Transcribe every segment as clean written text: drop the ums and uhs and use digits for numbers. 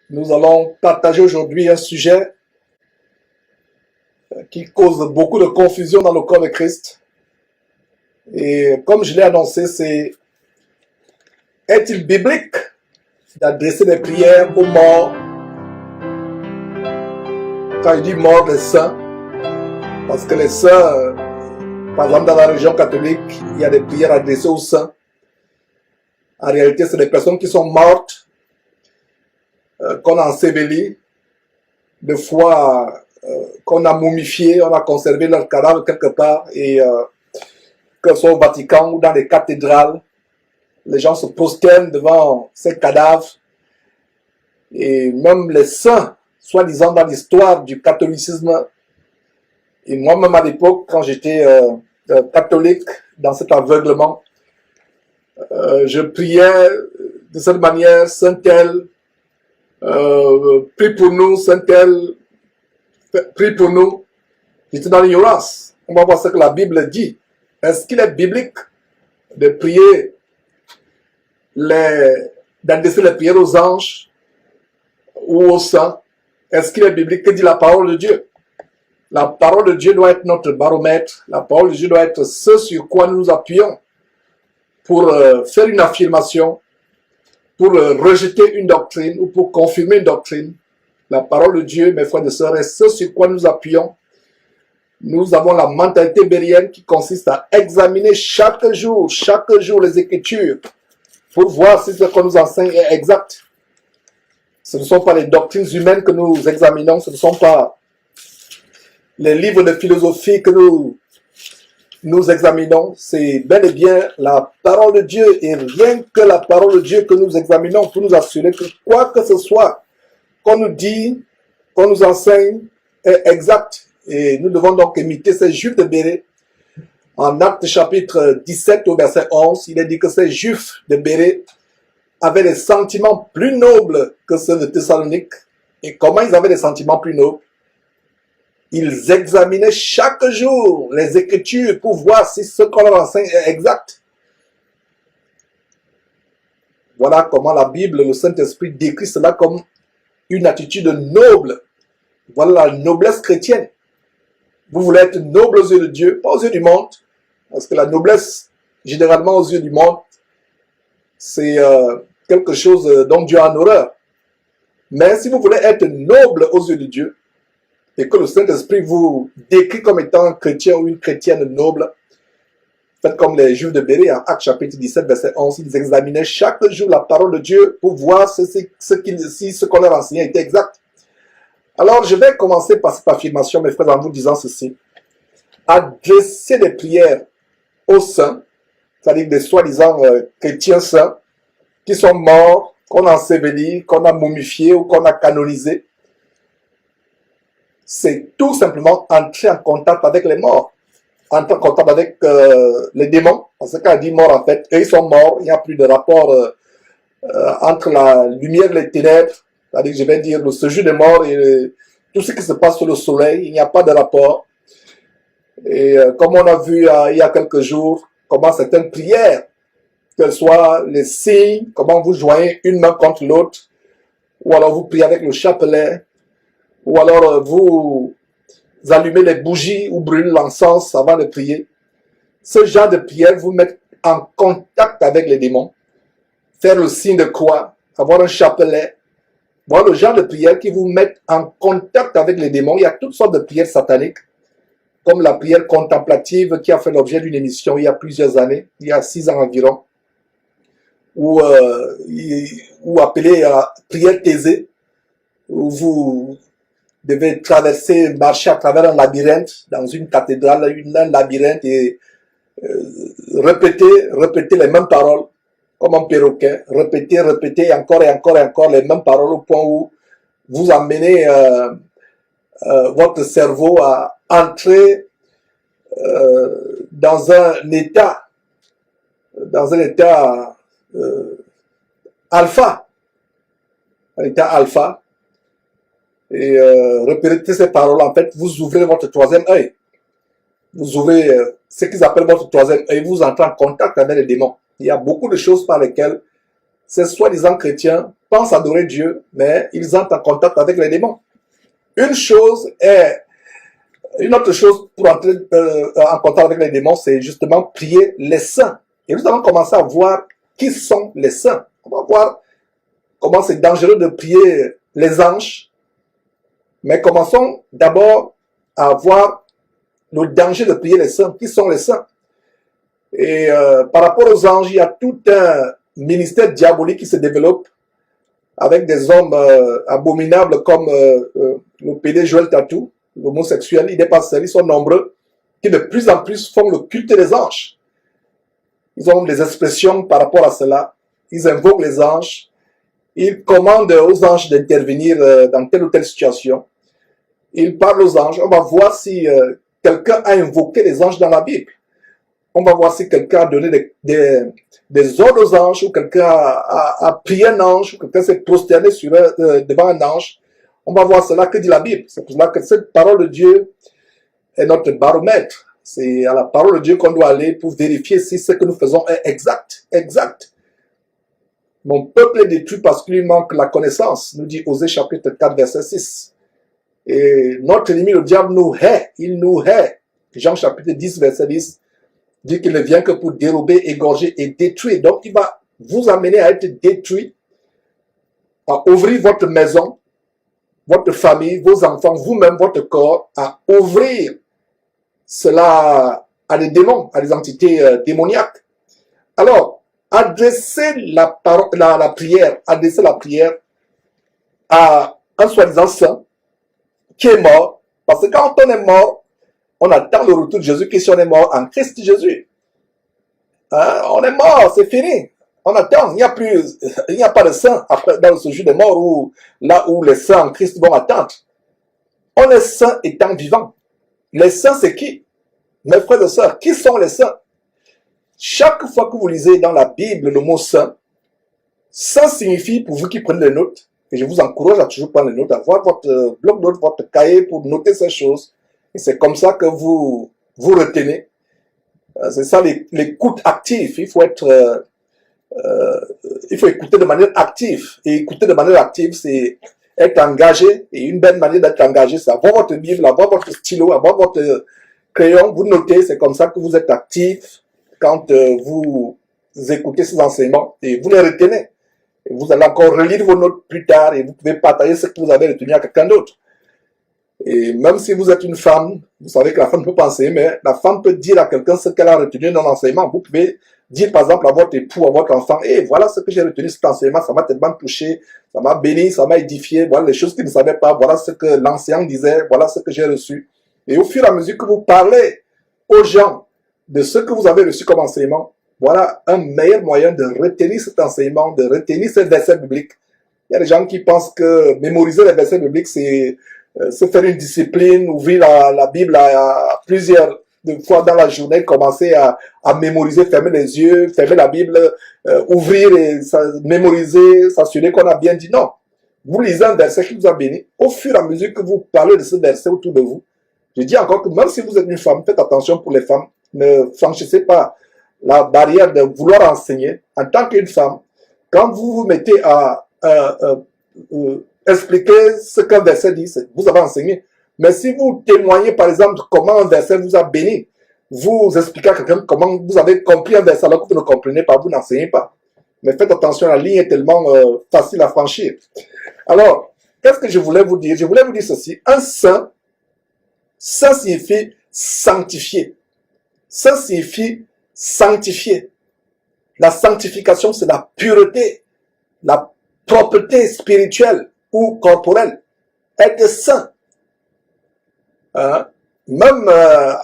Nous allons partager aujourd'hui un sujet qui cause beaucoup de confusion dans le corps de Christ. Et comme je l'ai annoncé, c'est: est-il biblique d'adresser des prières aux morts? Quand il dit mort, les saints, parce que les saints, par exemple dans la religion catholique, il y a des prières adressées aux saints. En réalité, c'est des personnes qui sont mortes, qu'on a ensevelies, des fois qu'on a momifiées, on a conservé leurs cadavres quelque part, et que ce soit au Vatican ou dans les cathédrales, les gens se prosternent devant ces cadavres. Et même les saints, soi-disant dans l'histoire du catholicisme, et moi-même à l'époque, quand j'étais catholique, dans cet aveuglement, je priais de cette manière: Saint-Tel, prie pour nous, Saint-Tel, prie pour nous. J'étais dans l'ignorance. On va voir ce que la Bible dit. Est-ce qu'il est biblique de prier, d'adresser les prières aux anges ou aux saints? Est-ce qu'il est biblique? Que dit la parole de Dieu? La parole de Dieu doit être notre baromètre. La parole de Dieu doit être ce sur quoi nous nous appuyons pour faire une affirmation, pour rejeter une doctrine ou pour confirmer une doctrine. La parole de Dieu, mes frères et sœurs, est ce sur quoi nous appuyons. Nous avons la mentalité bérienne qui consiste à examiner chaque jour les Écritures pour voir si ce qu'on nous enseigne est exact. Ce ne sont pas les doctrines humaines que nous examinons, ce ne sont pas les livres de philosophie que nous examinons, c'est bel et bien la parole de Dieu, et rien que la parole de Dieu que nous examinons pour nous assurer que quoi que ce soit qu'on nous dit, qu'on nous enseigne est exact. Et nous devons donc imiter ces Juifs de Bérée. En Actes chapitre 17 au verset 11, il est dit que ces Juifs de Bérée avaient des sentiments plus nobles que ceux de Thessalonique. Et comment ils avaient des sentiments plus nobles? Ils examinaient chaque jour les Écritures pour voir si ce qu'on leur enseigne est exact. Voilà comment la Bible, le Saint-Esprit décrit cela comme une attitude noble. Voilà la noblesse chrétienne. Vous voulez être noble aux yeux de Dieu, pas aux yeux du monde. Parce que la noblesse, généralement aux yeux du monde, c'est quelque chose dont Dieu a en horreur. Mais si vous voulez être noble aux yeux de Dieu, et que le Saint-Esprit vous décrit comme étant un chrétien ou une chrétienne noble, faites comme les Juifs de Bérée en Actes chapitre 17, verset 11, ils examinaient chaque jour la parole de Dieu pour voir si ce qu'on leur enseignait était exact. Alors, je vais commencer par cette affirmation, mes frères, en vous disant ceci. Adresser des prières aux saints, c'est-à-dire des soi-disant chrétiens saints, qui sont morts, qu'on a ensevelis, qu'on a momifiés ou qu'on a canonisés, c'est tout simplement entrer en contact avec les morts, entrer en contact avec les démons. Parce que quand on dit mort, en fait, eux, ils sont morts, il n'y a plus de rapport entre la lumière et les ténèbres. C'est-à-dire, je vais dire, le séjour des morts et tout ce qui se passe sur le soleil, il n'y a pas de rapport. Et comme on a vu il y a quelques jours, comment certaines prières, qu'elles soient les signes, comment vous joignez une main contre l'autre, ou alors vous priez avec le chapelet, ou alors vous allumez les bougies ou brûlez l'encens avant de prier. Ce genre de prière vous met en contact avec les démons. Faire le signe de croix, avoir un chapelet, voilà le genre de prière qui vous met en contact avec les démons. Il y a toutes sortes de prières sataniques, comme la prière contemplative qui a fait l'objet d'une émission il y a plusieurs années, il y a 6 ans environ, ou appelée prière taisée, où vous devez marcher à travers un labyrinthe, dans une cathédrale, un labyrinthe, et répéter les mêmes paroles, comme un perroquet, répéter, et encore les mêmes paroles, au point où vous amenez votre cerveau à entrer dans un état alpha, et répétez ces paroles, en fait, vous ouvrez votre troisième œil. Vous ouvrez ce qu'ils appellent votre troisième œil, vous entrez en contact avec les démons. Il y a beaucoup de choses par lesquelles ces soi-disant chrétiens pensent adorer Dieu, mais ils entrent en contact avec les démons. Une autre chose pour entrer en contact avec les démons, c'est justement prier les saints. Et nous allons commencer à voir qui sont les saints. On va voir comment c'est dangereux de prier les anges. Mais commençons d'abord à voir le danger de prier les saints. Qui sont les saints? Et par rapport aux anges, il y a tout un ministère diabolique qui se développe avec des hommes abominables comme le PD Joël Tatou, l'homosexuel. Il n'est pas seul, ils sont nombreux, qui de plus en plus font le culte des anges. Ils ont des expressions par rapport à cela. Ils invoquent les anges. Ils commandent aux anges d'intervenir dans telle ou telle situation. Ils parlent aux anges. On va voir si quelqu'un a invoqué les anges dans la Bible. On va voir si quelqu'un a donné des ordres aux anges, ou quelqu'un a prié un ange, ou quelqu'un s'est prosterné devant un ange. On va voir cela que dit la Bible. C'est pour cela que cette parole de Dieu est notre baromètre. C'est à la parole de Dieu qu'on doit aller pour vérifier si ce que nous faisons est exact. Exact. Mon peuple est détruit parce qu'il lui manque la connaissance, nous dit Osée chapitre 4, verset 6. Et notre ennemi, le diable, nous hait. Il nous hait. Jean chapitre 10, verset 10, dit qu'il ne vient que pour dérober, égorger et détruire. Donc, il va vous amener à être détruit, à ouvrir votre maison, votre famille, vos enfants, vous-même, votre corps, à ouvrir cela à des démons, à des entités démoniaques. Alors, adresser la prière à un soi-disant saint qui est mort, parce que quand on est mort, on attend le retour de Jésus, qui si on est mort en Christ Jésus. Hein? On est mort, c'est fini. On attend, il n'y a pas de saint après, dans ce jour des morts où, là où les saints en Christ vont attendre. On est saint étant vivant. Les saints, c'est qui? Mes frères et sœurs, qui sont les saints? Chaque fois que vous lisez dans la Bible le mot saint, saint signifie, pour vous qui prenez les notes, et je vous encourage à toujours prendre les notes, à avoir votre bloc-notes, votre cahier pour noter ces choses. Et c'est comme ça que vous retenez. C'est ça l'écoute active. Il faut écouter de manière active. Et écouter de manière active, c'est être engagé. Et une belle manière d'être engagé, c'est avoir votre Bible, avoir votre stylo, avoir votre crayon. Vous notez, c'est comme ça que vous êtes actif quand vous écoutez ces enseignements. Et vous les retenez. Et vous allez encore relire vos notes plus tard et vous pouvez partager ce que vous avez retenu à quelqu'un d'autre. Et même si vous êtes une femme, vous savez que la femme ne peut pas enseigner, mais la femme peut dire à quelqu'un ce qu'elle a retenu dans l'enseignement. Vous pouvez dire par exemple à votre époux, à votre enfant, hey, voilà ce que j'ai retenu cet enseignement, ça m'a tellement touché, ça m'a béni, ça m'a édifié, voilà les choses qu'il ne savait pas, voilà ce que l'enseignant disait, voilà ce que j'ai reçu. Et au fur et à mesure que vous parlez aux gens de ce que vous avez reçu comme enseignement, voilà un meilleur moyen de retenir cet enseignement, de retenir ces versets bibliques. Il y a des gens qui pensent que mémoriser les versets bibliques, c'est se faire une discipline, ouvrir la Bible à plusieurs fois dans la journée, commencer à mémoriser, fermer les yeux, fermer la Bible, ouvrir et mémoriser, s'assurer qu'on a bien dit. Non. Vous lisez un verset qui vous a béni. Au fur et à mesure que vous parlez de ce verset autour de vous, je dis encore que même si vous êtes une femme, faites attention pour les femmes. Ne franchissez pas la barrière de vouloir enseigner. En tant qu'une femme, quand vous vous mettez à expliquer ce qu'un verset dit, vous avez enseigné. Mais si vous témoignez, par exemple, comment un verset vous a béni, vous expliquez à quelqu'un comment vous avez compris un verset alors que vous ne comprenez pas, vous n'enseignez pas. Mais faites attention, la ligne est tellement facile à franchir. Alors, qu'est-ce que je voulais vous dire? Je voulais vous dire ceci. Un saint, ça signifie sanctifié. Ça signifie sanctifié. La sanctification, c'est la pureté, la propreté spirituelle ou corporelle. Être saint. Hein? Même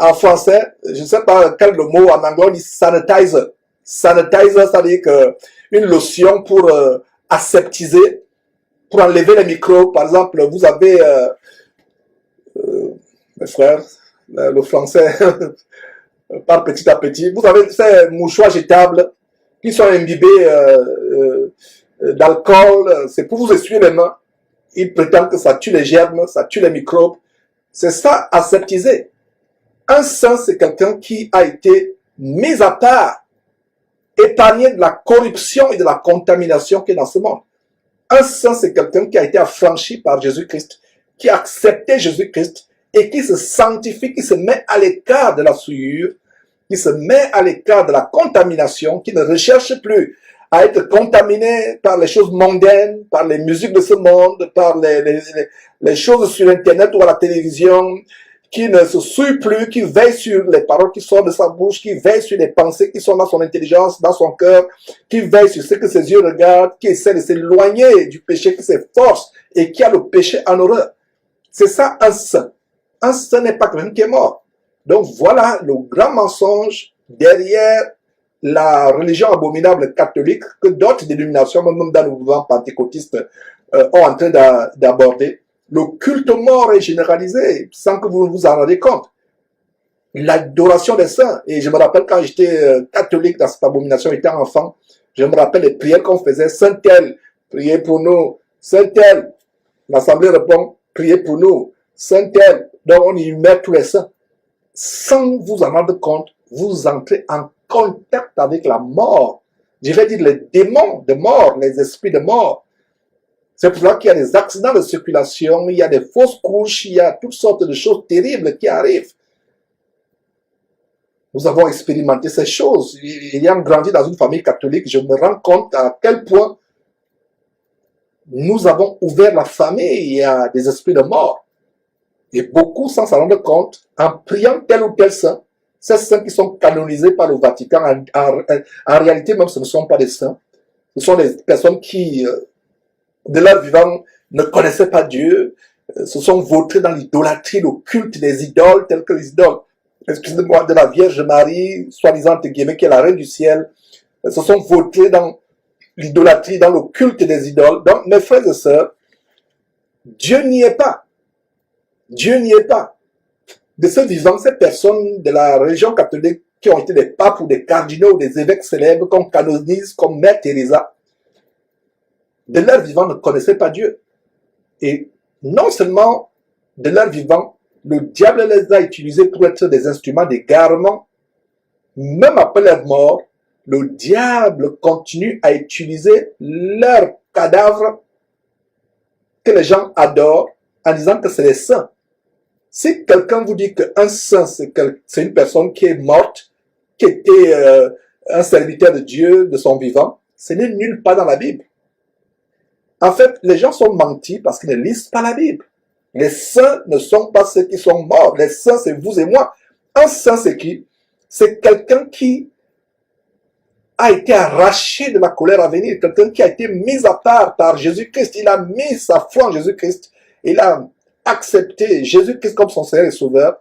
en français, je ne sais pas quel le mot en anglais, on dit sanitizer. Sanitizer, c'est-à-dire une lotion pour aseptiser, pour enlever les microbes. Par exemple, vous avez, mes frères, le français par petit à petit, vous avez ces mouchoirs jetables qui sont imbibés d'alcool, c'est pour vous essuyer les mains. Ils prétendent que ça tue les germes, ça tue les microbes. C'est ça, aseptiser. Un saint, c'est quelqu'un qui a été mis à part épargné de la corruption et de la contamination qui est dans ce monde. Un saint, c'est quelqu'un qui a été affranchi par Jésus-Christ, qui a accepté Jésus-Christ et qui se sanctifie, qui se met à l'écart de la souillure, qui se met à l'écart de la contamination, qui ne recherche plus à être contaminé par les choses mondaines, par les musiques de ce monde, par les choses sur Internet ou à la télévision, qui ne se souille plus, qui veille sur les paroles qui sortent de sa bouche, qui veille sur les pensées qui sont dans son intelligence, dans son cœur, qui veille sur ce que ses yeux regardent, qui essaie de s'éloigner du péché qui s'efforce et qui a le péché en horreur. C'est ça un saint. Un saint n'est pas quelqu'un qui est mort. Donc voilà le grand mensonge derrière la religion abominable catholique que d'autres dénominations, même dans le mouvement pentecôtiste, ont en train d'aborder. Le culte mort est généralisé sans que vous vous en rendez compte. L'adoration des saints. Et je me rappelle quand j'étais catholique dans cette abomination, étant enfant, je me rappelle les prières qu'on faisait. Saint-Tel, priez pour nous. Saint-Tel, l'assemblée répond, priez pour nous. Saint-Tel, donc on y met tous les saints. Sans vous en rendre compte, vous entrez en contact avec la mort. Je vais dire les démons de mort, les esprits de mort. C'est pour ça qu'il y a des accidents de circulation, il y a des fausses couches, il y a toutes sortes de choses terribles qui arrivent. Nous avons expérimenté ces choses. Ayant grandi dans une famille catholique, je me rends compte à quel point nous avons ouvert la famille à des esprits de mort. Et beaucoup, sans s'en rendre compte, en priant tel ou tel saint, ces saints qui sont canonisés par le Vatican, en réalité même ce ne sont pas des saints. Ce sont des personnes qui, de leur vivant, ne connaissaient pas Dieu, se sont vautrés dans l'idolâtrie, le culte des idoles, telles que les idoles, excusez-moi, de la Vierge Marie, soi-disant, qui est la reine du ciel, se sont vautrés dans l'idolâtrie, dans le culte des idoles. Donc, mes frères et sœurs, Dieu n'y est pas. Dieu n'y est pas. De ce vivant, ces personnes de la religion catholique qui ont été des papes ou des cardinaux ou des évêques célèbres qu'on canonise comme Mère Teresa, de leur vivant ne connaissaient pas Dieu. Et non seulement de leur vivant, le diable les a utilisés pour être des instruments d'égarement, même après leur mort, le diable continue à utiliser leurs cadavres que les gens adorent en disant que c'est les saints. Si quelqu'un vous dit qu'un saint, c'est une personne qui est morte, qui était un serviteur de Dieu, de son vivant, ce n'est nulle part dans la Bible. En fait, les gens sont mentis parce qu'ils ne lisent pas la Bible. Les saints ne sont pas ceux qui sont morts. Les saints, c'est vous et moi. Un saint, c'est qui? C'est quelqu'un qui a été arraché de la colère à venir, quelqu'un qui a été mis à part par Jésus-Christ. Il a mis sa foi en Jésus-Christ. Il a accepté Jésus-Christ comme son Seigneur et Sauveur.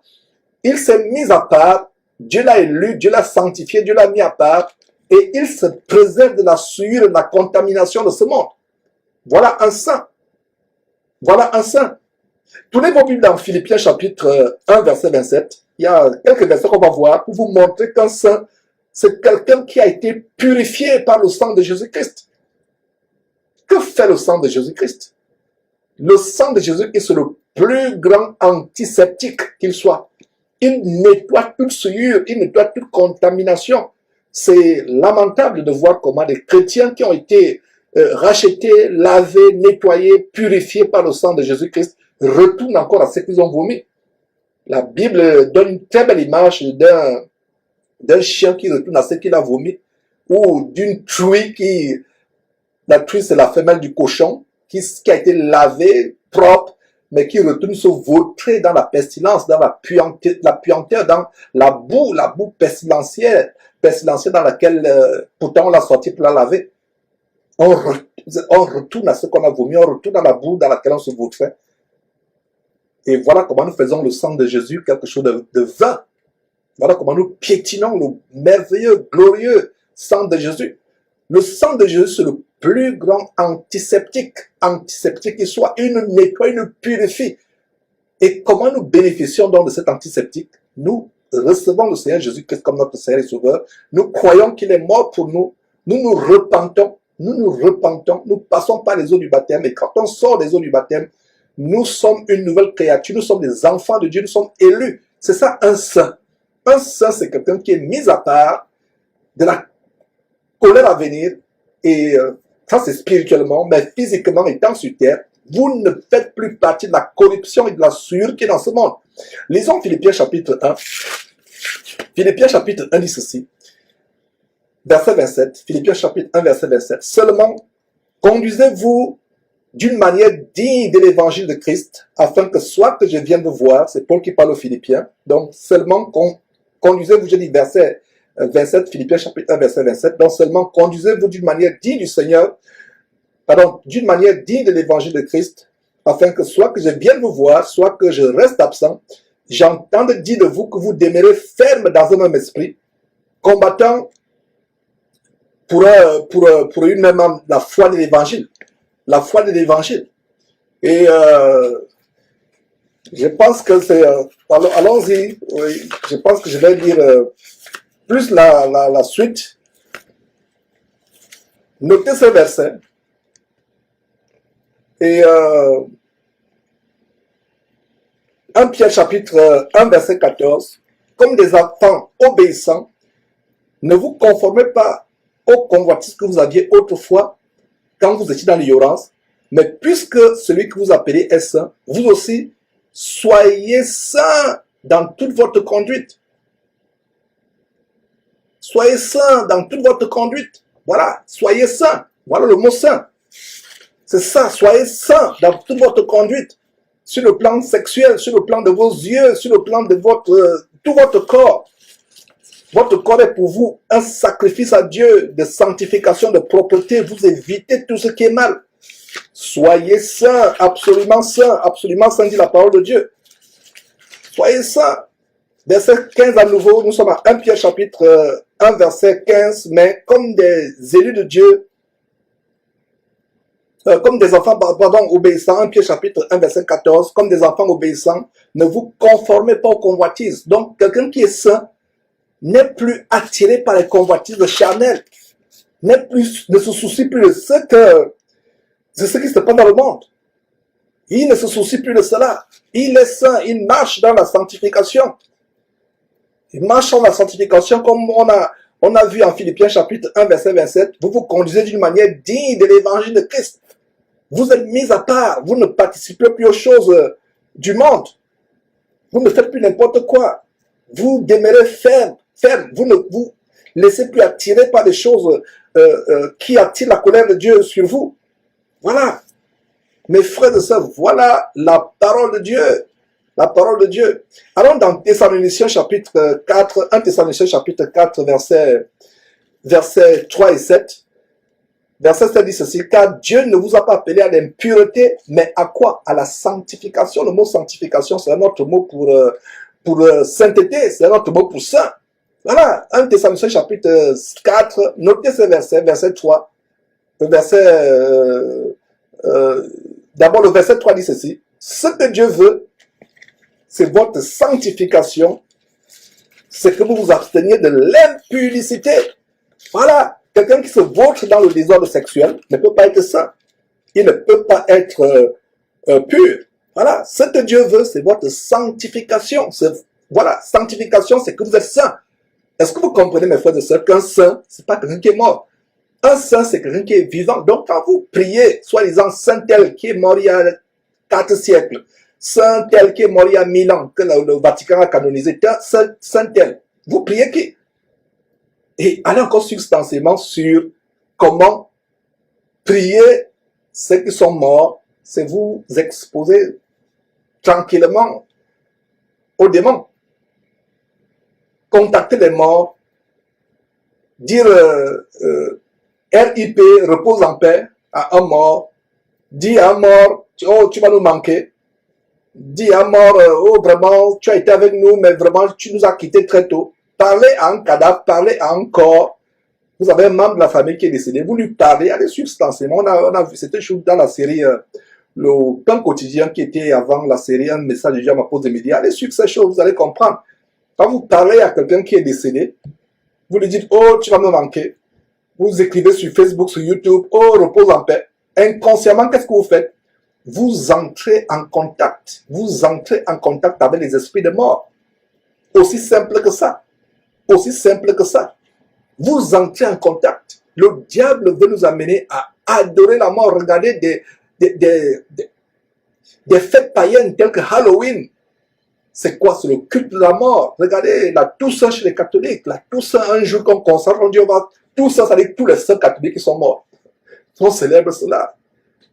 Il s'est mis à part. Dieu l'a élu, Dieu l'a sanctifié, Dieu l'a mis à part. Et il se préserve de la souillure, de la contamination de ce monde. Voilà un saint. Voilà un saint. Tournez vos Bibles dans Philippiens chapitre 1, verset 27. Il y a quelques versets qu'on va voir pour vous montrer qu'un saint, c'est quelqu'un qui a été purifié par le sang de Jésus-Christ. Que fait le sang de Jésus-Christ? Le sang de Jésus-Christ, c'est le plus grand antiseptique qu'il soit. Il nettoie toute souillure, il nettoie toute contamination. C'est lamentable de voir comment des chrétiens qui ont été rachetés, lavés, nettoyés, purifiés par le sang de Jésus-Christ retournent encore à ce qu'ils ont vomi. La Bible donne une très belle image d'un chien qui retourne à ce qu'il a vomi, ou d'une truie la truie c'est la femelle du cochon, qui a été lavée, propre, mais qui retourne se vautrer dans la pestilence, dans la puanteur, dans la boue pestilentielle dans laquelle pourtant on l'a sorti pour la laver. On retourne à ce qu'on a vomi, on retourne dans la boue dans laquelle on se vautrait. Et voilà comment nous faisons le sang de Jésus quelque chose de vain. Voilà comment nous piétinons le merveilleux, glorieux sang de Jésus. Le sang de Jésus, c'est le plus grand antiseptique. Antiseptique qui soit, il nous nettoie, il nous purifie. Et comment nous bénéficions donc de cet antiseptique? Nous recevons le Seigneur Jésus-Christ comme notre Seigneur et Sauveur. Nous croyons qu'il est mort pour nous. Nous nous repentons. Nous passons par les eaux du baptême. Et quand on sort des eaux du baptême, nous sommes une nouvelle créature. Nous sommes des enfants de Dieu. Nous sommes élus. C'est ça un saint. Un saint, c'est quelqu'un qui est mis à part de la colère à venir, et ça c'est spirituellement, mais physiquement étant sur terre, vous ne faites plus partie de la corruption et de la souillure qui est dans ce monde. Lisons Philippiens chapitre 1. Philippiens chapitre 1 dit ceci, verset 27, Philippiens chapitre 1 verset 27, seulement conduisez-vous d'une manière digne de l'évangile de Christ, afin que soit que je vienne vous voir, c'est Paul qui parle aux Philippiens, donc seulement conduisez-vous, je dis verset 27, Philippiens chapitre 1 verset 27, donc seulement conduisez-vous d'une manière digne du Seigneur, pardon, d'une manière digne de l'évangile de Christ, afin que soit que je vienne vous voir, soit que je reste absent, j'entende dire de vous que vous demeurez ferme dans un même esprit, combattant pour une même âme la foi de l'évangile. La foi de l'évangile. Et je pense que c'est... allons-y. Oui, je pense que je vais lire plus la suite. Notez ce verset. Et 1 Pierre chapitre 1 verset 14. Comme des enfants obéissants, ne vous conformez pas aux convoitises que vous aviez autrefois quand vous étiez dans l'ignorance, mais puisque celui que vous appelez est saint, vous aussi, soyez saints dans toute votre conduite. Soyez saints dans toute votre conduite. Voilà, soyez saints. Voilà le mot saint. C'est ça, soyez saints dans toute votre conduite. Sur le plan sexuel, sur le plan de vos yeux, sur le plan de tout votre corps. Votre corps est pour vous un sacrifice à Dieu de sanctification, de propreté. Vous évitez tout ce qui est mal. Soyez saints, absolument saints, dit la parole de Dieu. Soyez saints. Verset 15 à nouveau, nous sommes à 1 Pierre chapitre 1 verset 15, mais comme des élus de Dieu, comme des enfants, obéissants, 1 Pierre chapitre 1 verset 14, comme des enfants obéissants, ne vous conformez pas aux convoitises. Donc, quelqu'un qui est saint n'est plus attiré par les convoitises charnelles, ne se soucie plus de ce qui se passe dans le monde. Il ne se soucie plus de cela. Il est saint, il marche dans la sanctification. Il marche dans la sanctification comme on a vu en Philippiens chapitre 1 verset 27. Vous vous conduisez d'une manière digne de l'évangile de Christ. Vous êtes mis à part. Vous ne participez plus aux choses du monde. Vous ne faites plus n'importe quoi. Vous demeurez ferme. Vous ne vous laissez plus attirer par des choses qui attirent la colère de Dieu sur vous. Voilà. Mes frères et sœurs, voilà la parole de Dieu. La parole de Dieu. Allons dans Thessaloniciens chapitre 4, 1 Thessaloniciens chapitre 4, versets 3 et 7. Verset 7 dit ceci, car Dieu ne vous a pas appelé à l'impureté, mais à quoi? À la sanctification. Le mot sanctification, c'est un autre mot pour sainteté, c'est un autre mot pour saint. Voilà, 1 Thessaloniciens chapitre 4, notez ce verset, verset 3. D'abord le verset 3 dit ceci, ce que Dieu veut, c'est votre sanctification, c'est que vous vous absteniez de l'impudicité. Voilà, quelqu'un qui se vautre dans le désordre sexuel ne peut pas être saint. Il ne peut pas être pur. Voilà, ce que Dieu veut, c'est votre sanctification. Voilà, sanctification, c'est que vous êtes saint. Est-ce que vous comprenez, mes frères et sœurs, qu'un saint, c'est pas quelqu'un qui est mort. Un saint, c'est quelqu'un qui est vivant. Donc, quand vous priez, soi-disant saint tel qui est mort il y a 4 siècles, saint tel qui est mort il y a 1000 ans, que le Vatican a canonisé, saint tel, vous priez qui? Et allez encore substantiellement sur comment prier ceux qui sont morts, c'est vous exposer tranquillement aux démons. Contacter les morts, dire RIP, repose en paix, à un mort, dire à un mort, oh tu vas nous manquer, dire à un mort, oh vraiment tu as été avec nous, mais vraiment tu nous as quittés très tôt. Parlez à un cadavre, parlez à un corps. Vous avez un membre de la famille qui est décédé, vous lui parlez, allez substantiellement. On a vu, c'était dans la série le pain quotidien qui était avant la série Un message de Dieu à ma pause de midi. Allez sur ces choses, vous allez comprendre. Quand vous parlez à quelqu'un qui est décédé, vous lui dites, oh, tu vas me manquer. Vous écrivez sur Facebook, sur YouTube, oh, repose en paix. Inconsciemment, qu'est-ce que vous faites? Vous entrez en contact. Vous entrez en contact avec les esprits de mort. Aussi simple que ça. Aussi simple que ça. Vous entrez en contact. Le diable veut nous amener à adorer la mort. Regardez des fêtes païennes telles que Halloween. C'est quoi? C'est le culte de la mort. Regardez la Toussaint chez les catholiques. La Toussaint, un jour qu'on consacre, on dit on va Toussaint, ça veut dire tous les saints catholiques qui sont morts. On célèbre cela.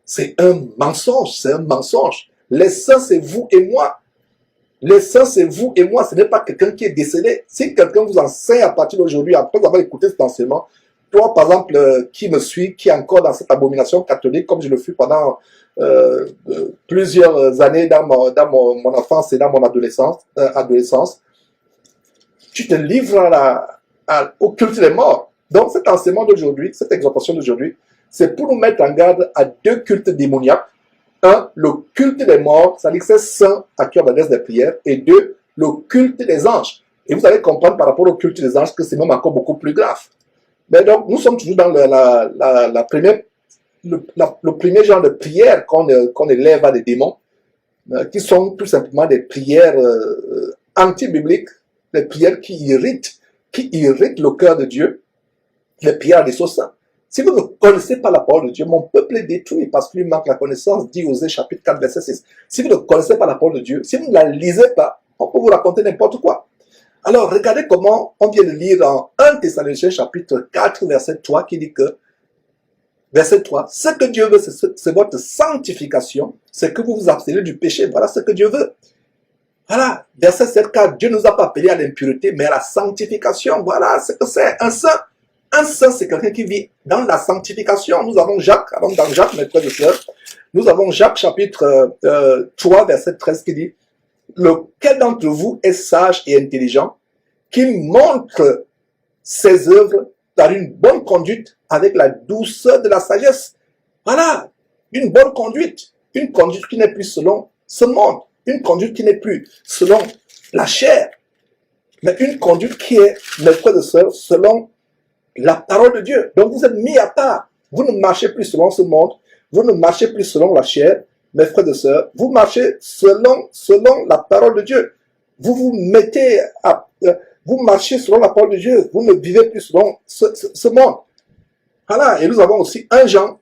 C'est un mensonge, c'est un mensonge. Les saints, c'est vous et moi. Les saints, c'est vous et moi. Ce n'est pas quelqu'un qui est décédé. Si quelqu'un vous enseigne à partir d'aujourd'hui, après avoir écouté cet enseignement, toi, par exemple, qui me suis, qui est encore dans cette abomination catholique, comme je le fus pendant plusieurs années dans mon enfance et dans mon adolescence, tu te livres au culte des morts. Donc, cet enseignement d'aujourd'hui, cette exhortation d'aujourd'hui, c'est pour nous mettre en garde à deux cultes démoniaques. Un, le culte des morts, c'est-à-dire que c'est saint à qui on adresse des prières. Et deux, le culte des anges. Et vous allez comprendre par rapport au culte des anges que c'est même encore beaucoup plus grave. Mais donc, nous sommes toujours dans le premier genre de prière qu'on élève à des démons, qui sont tout simplement des prières anti-bibliques, des prières qui irritent le cœur de Dieu, les prières des saints. Si vous ne connaissez pas la parole de Dieu, mon peuple est détruit parce qu'il lui manque la connaissance, dit Osée chapitre 4, verset 6. Si vous ne connaissez pas la parole de Dieu, si vous ne la lisez pas, on peut vous raconter n'importe quoi. Alors, regardez comment on vient de lire en 1 Thessaloniciens chapitre 4, verset 3, qui dit que, verset 3, ce que Dieu veut, c'est votre sanctification, c'est que vous vous abstenez du péché. Voilà ce que Dieu veut. Voilà, verset 7, car Dieu ne nous a pas appelés à l'impureté, mais à la sanctification. Voilà ce que c'est un saint. Un saint, c'est quelqu'un qui vit dans la sanctification. Nous avons Jacques, alors dans Jacques, mes frères et sœurs, nous avons Jacques chapitre 3, verset 13 qui dit, lequel d'entre vous est sage et intelligent, qu'il montre ses œuvres par une bonne conduite avec la douceur de la sagesse. Voilà, une bonne conduite. Une conduite qui n'est plus selon ce monde. Une conduite qui n'est plus selon la chair. Mais une conduite qui est, mes frères et sœurs, selon la parole de Dieu. Donc vous êtes mis à part. Vous ne marchez plus selon ce monde. Vous ne marchez plus selon la chair. Mes frères et sœurs, vous marchez selon la parole de Dieu. Vous vous mettez vous marchez selon la parole de Dieu. Vous ne vivez plus selon ce monde. Voilà. Et nous avons aussi 1 Jean,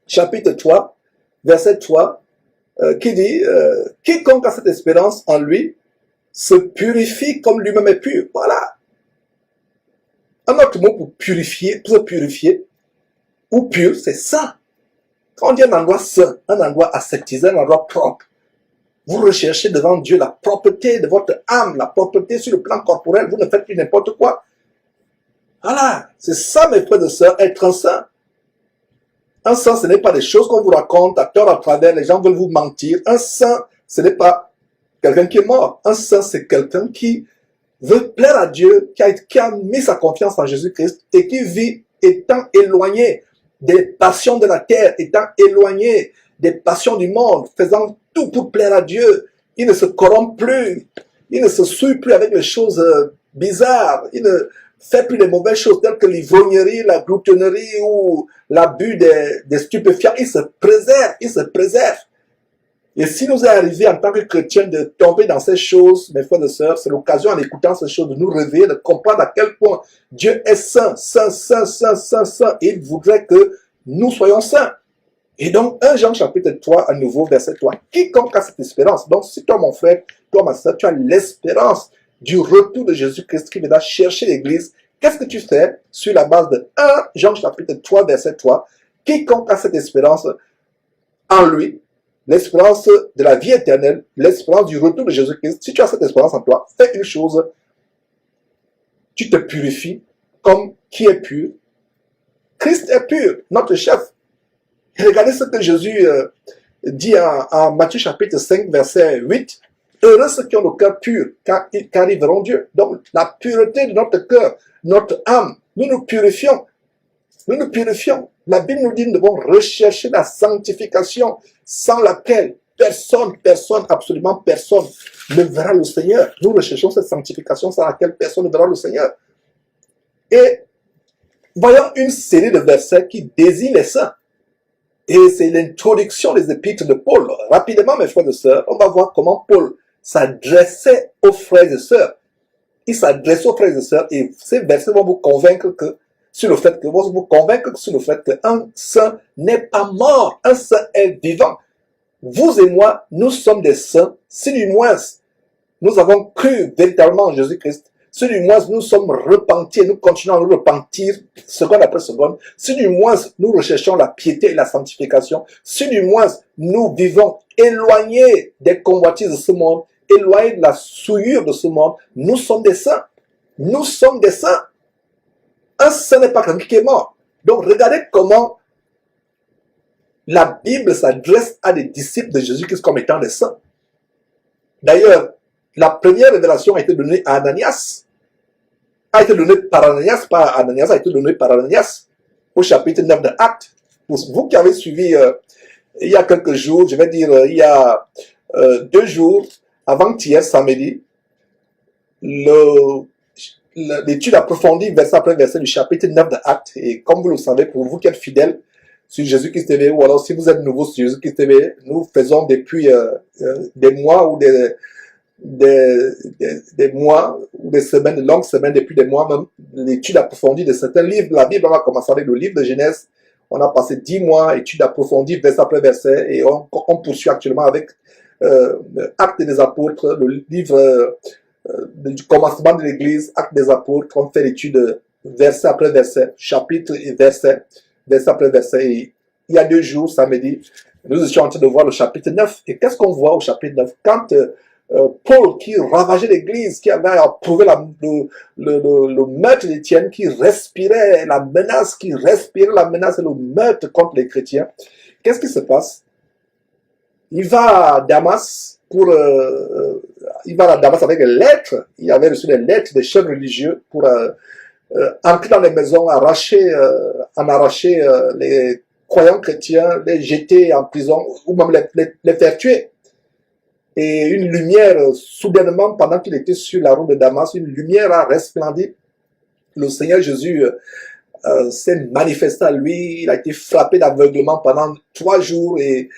chapitre 3, verset 3, qui dit, quiconque a cette espérance en lui se purifie comme lui-même est pur. Voilà. Un autre mot pour se purifier, ou pur, c'est saint. Quand on dit un endroit saint, un endroit ascétisé, un endroit propre, vous recherchez devant Dieu la propreté de votre âme, la propreté sur le plan corporel, vous ne faites plus n'importe quoi. Voilà, c'est ça mes frères et sœurs, être un saint. Un saint, ce n'est pas des choses qu'on vous raconte à tort à travers, les gens veulent vous mentir. Un saint, ce n'est pas quelqu'un qui est mort. Un saint, c'est quelqu'un qui veut plaire à Dieu, qui a mis sa confiance en Jésus-Christ et qui vit étant éloigné des passions de la terre, étant éloigné des passions du monde, faisant tout pour plaire à Dieu. Il ne se corrompt plus, il ne se souille plus avec les choses bizarres, il ne fait plus les mauvaises choses telles que l'ivrognerie, la gloutonnerie ou l'abus des stupéfiants. Il se préserve. Et si nous est arrivé en tant que chrétiens de tomber dans ces choses, mes frères et sœurs, c'est l'occasion en écoutant ces choses de nous réveiller, de comprendre à quel point Dieu est saint, saint, saint, saint, saint, saint, et il voudrait que nous soyons saints. Et donc, 1 Jean chapitre 3, à nouveau, verset 3, quiconque a cette espérance, donc si toi mon frère, toi ma sœur, tu as l'espérance du retour de Jésus-Christ qui viendra chercher l'église, qu'est-ce que tu fais sur la base de 1 Jean chapitre 3, verset 3, quiconque a cette espérance en lui, l'espérance de la vie éternelle, l'espérance du retour de Jésus-Christ, si tu as cette espérance en toi, fais une chose, tu te purifies comme qui est pur. Christ est pur, notre chef. Et regardez ce que Jésus dit en Matthieu chapitre 5, verset 8. Heureux ceux qui ont le cœur pur, car ils verront Dieu. Donc, la pureté de notre cœur, notre âme, nous nous purifions. Nous nous purifions. La Bible nous dit que nous devons rechercher la sanctification sans laquelle personne, absolument personne ne verra le Seigneur. Nous recherchons cette sanctification sans laquelle personne ne verra le Seigneur. Et voyons une série de versets qui désignent les saints. Et c'est l'introduction des épîtres de Paul. Rapidement, mes frères et sœurs, on va voir comment Paul s'adressait aux frères et sœurs. Il s'adressait aux frères et sœurs et ces versets vont vous convaincre que sur le fait que vous convaincre sur le fait qu'un saint n'est pas mort, un saint est vivant. Vous et moi, nous sommes des saints, si du moins nous avons cru véritablement en Jésus-Christ, si du moins nous sommes repentis et nous continuons à nous repentir seconde après seconde, si du moins nous recherchons la piété et la sanctification, si du moins nous vivons éloignés des convoitises de ce monde, éloignés de la souillure de ce monde, nous sommes des saints. Nous sommes des saints. Un saint n'est pas quelqu'un qui est mort. Donc regardez comment la Bible s'adresse à des disciples de Jésus-Christ comme étant des saints. D'ailleurs, la première révélation a été donnée à Ananias. A été donnée par Ananias, pas Ananias, a été donnée par Ananias au chapitre 9 de Actes. Pour vous qui avez suivi il y a quelques jours, je vais dire il y a 2 jours, avant-hier, samedi, l'étude approfondie verset après verset du chapitre 9 de Actes. Et comme vous le savez, pour vous qui êtes fidèles sur Jésus-Christ TV, ou alors si vous êtes nouveau sur Jésus-Christ TV, nous faisons depuis des mois ou des mois ou des semaines, de longues semaines, depuis des mois même, l'étude approfondie de certains livres. La Bible, on a commencé avec le livre de Genèse. On a passé 10 mois, étude approfondie, verset après verset, et on poursuit actuellement avec Actes des Apôtres, le livre du commencement de l'Église, Actes des Apôtres. On fait l'étude verset après verset, chapitre et verset après verset. Et il y a 2 jours, samedi, nous étions en train de voir le chapitre 9. Et qu'est-ce qu'on voit au chapitre 9? Quand Paul, qui ravageait l'Église, qui avait approuvé le meurtre d'Étienne, qui respirait la menace, et le meurtre contre les chrétiens, qu'est-ce qui se passe? Il va à Damas avec des lettres. Il avait reçu des lettres des chefs religieux pour entrer dans les maisons, arracher les croyants chrétiens, les jeter en prison ou même les faire tuer. Et une lumière, soudainement, pendant qu'il était sur la route de Damas, une lumière a resplendi. Le Seigneur Jésus s'est manifesté à lui. Il a été frappé d'aveuglement pendant 3 jours. Et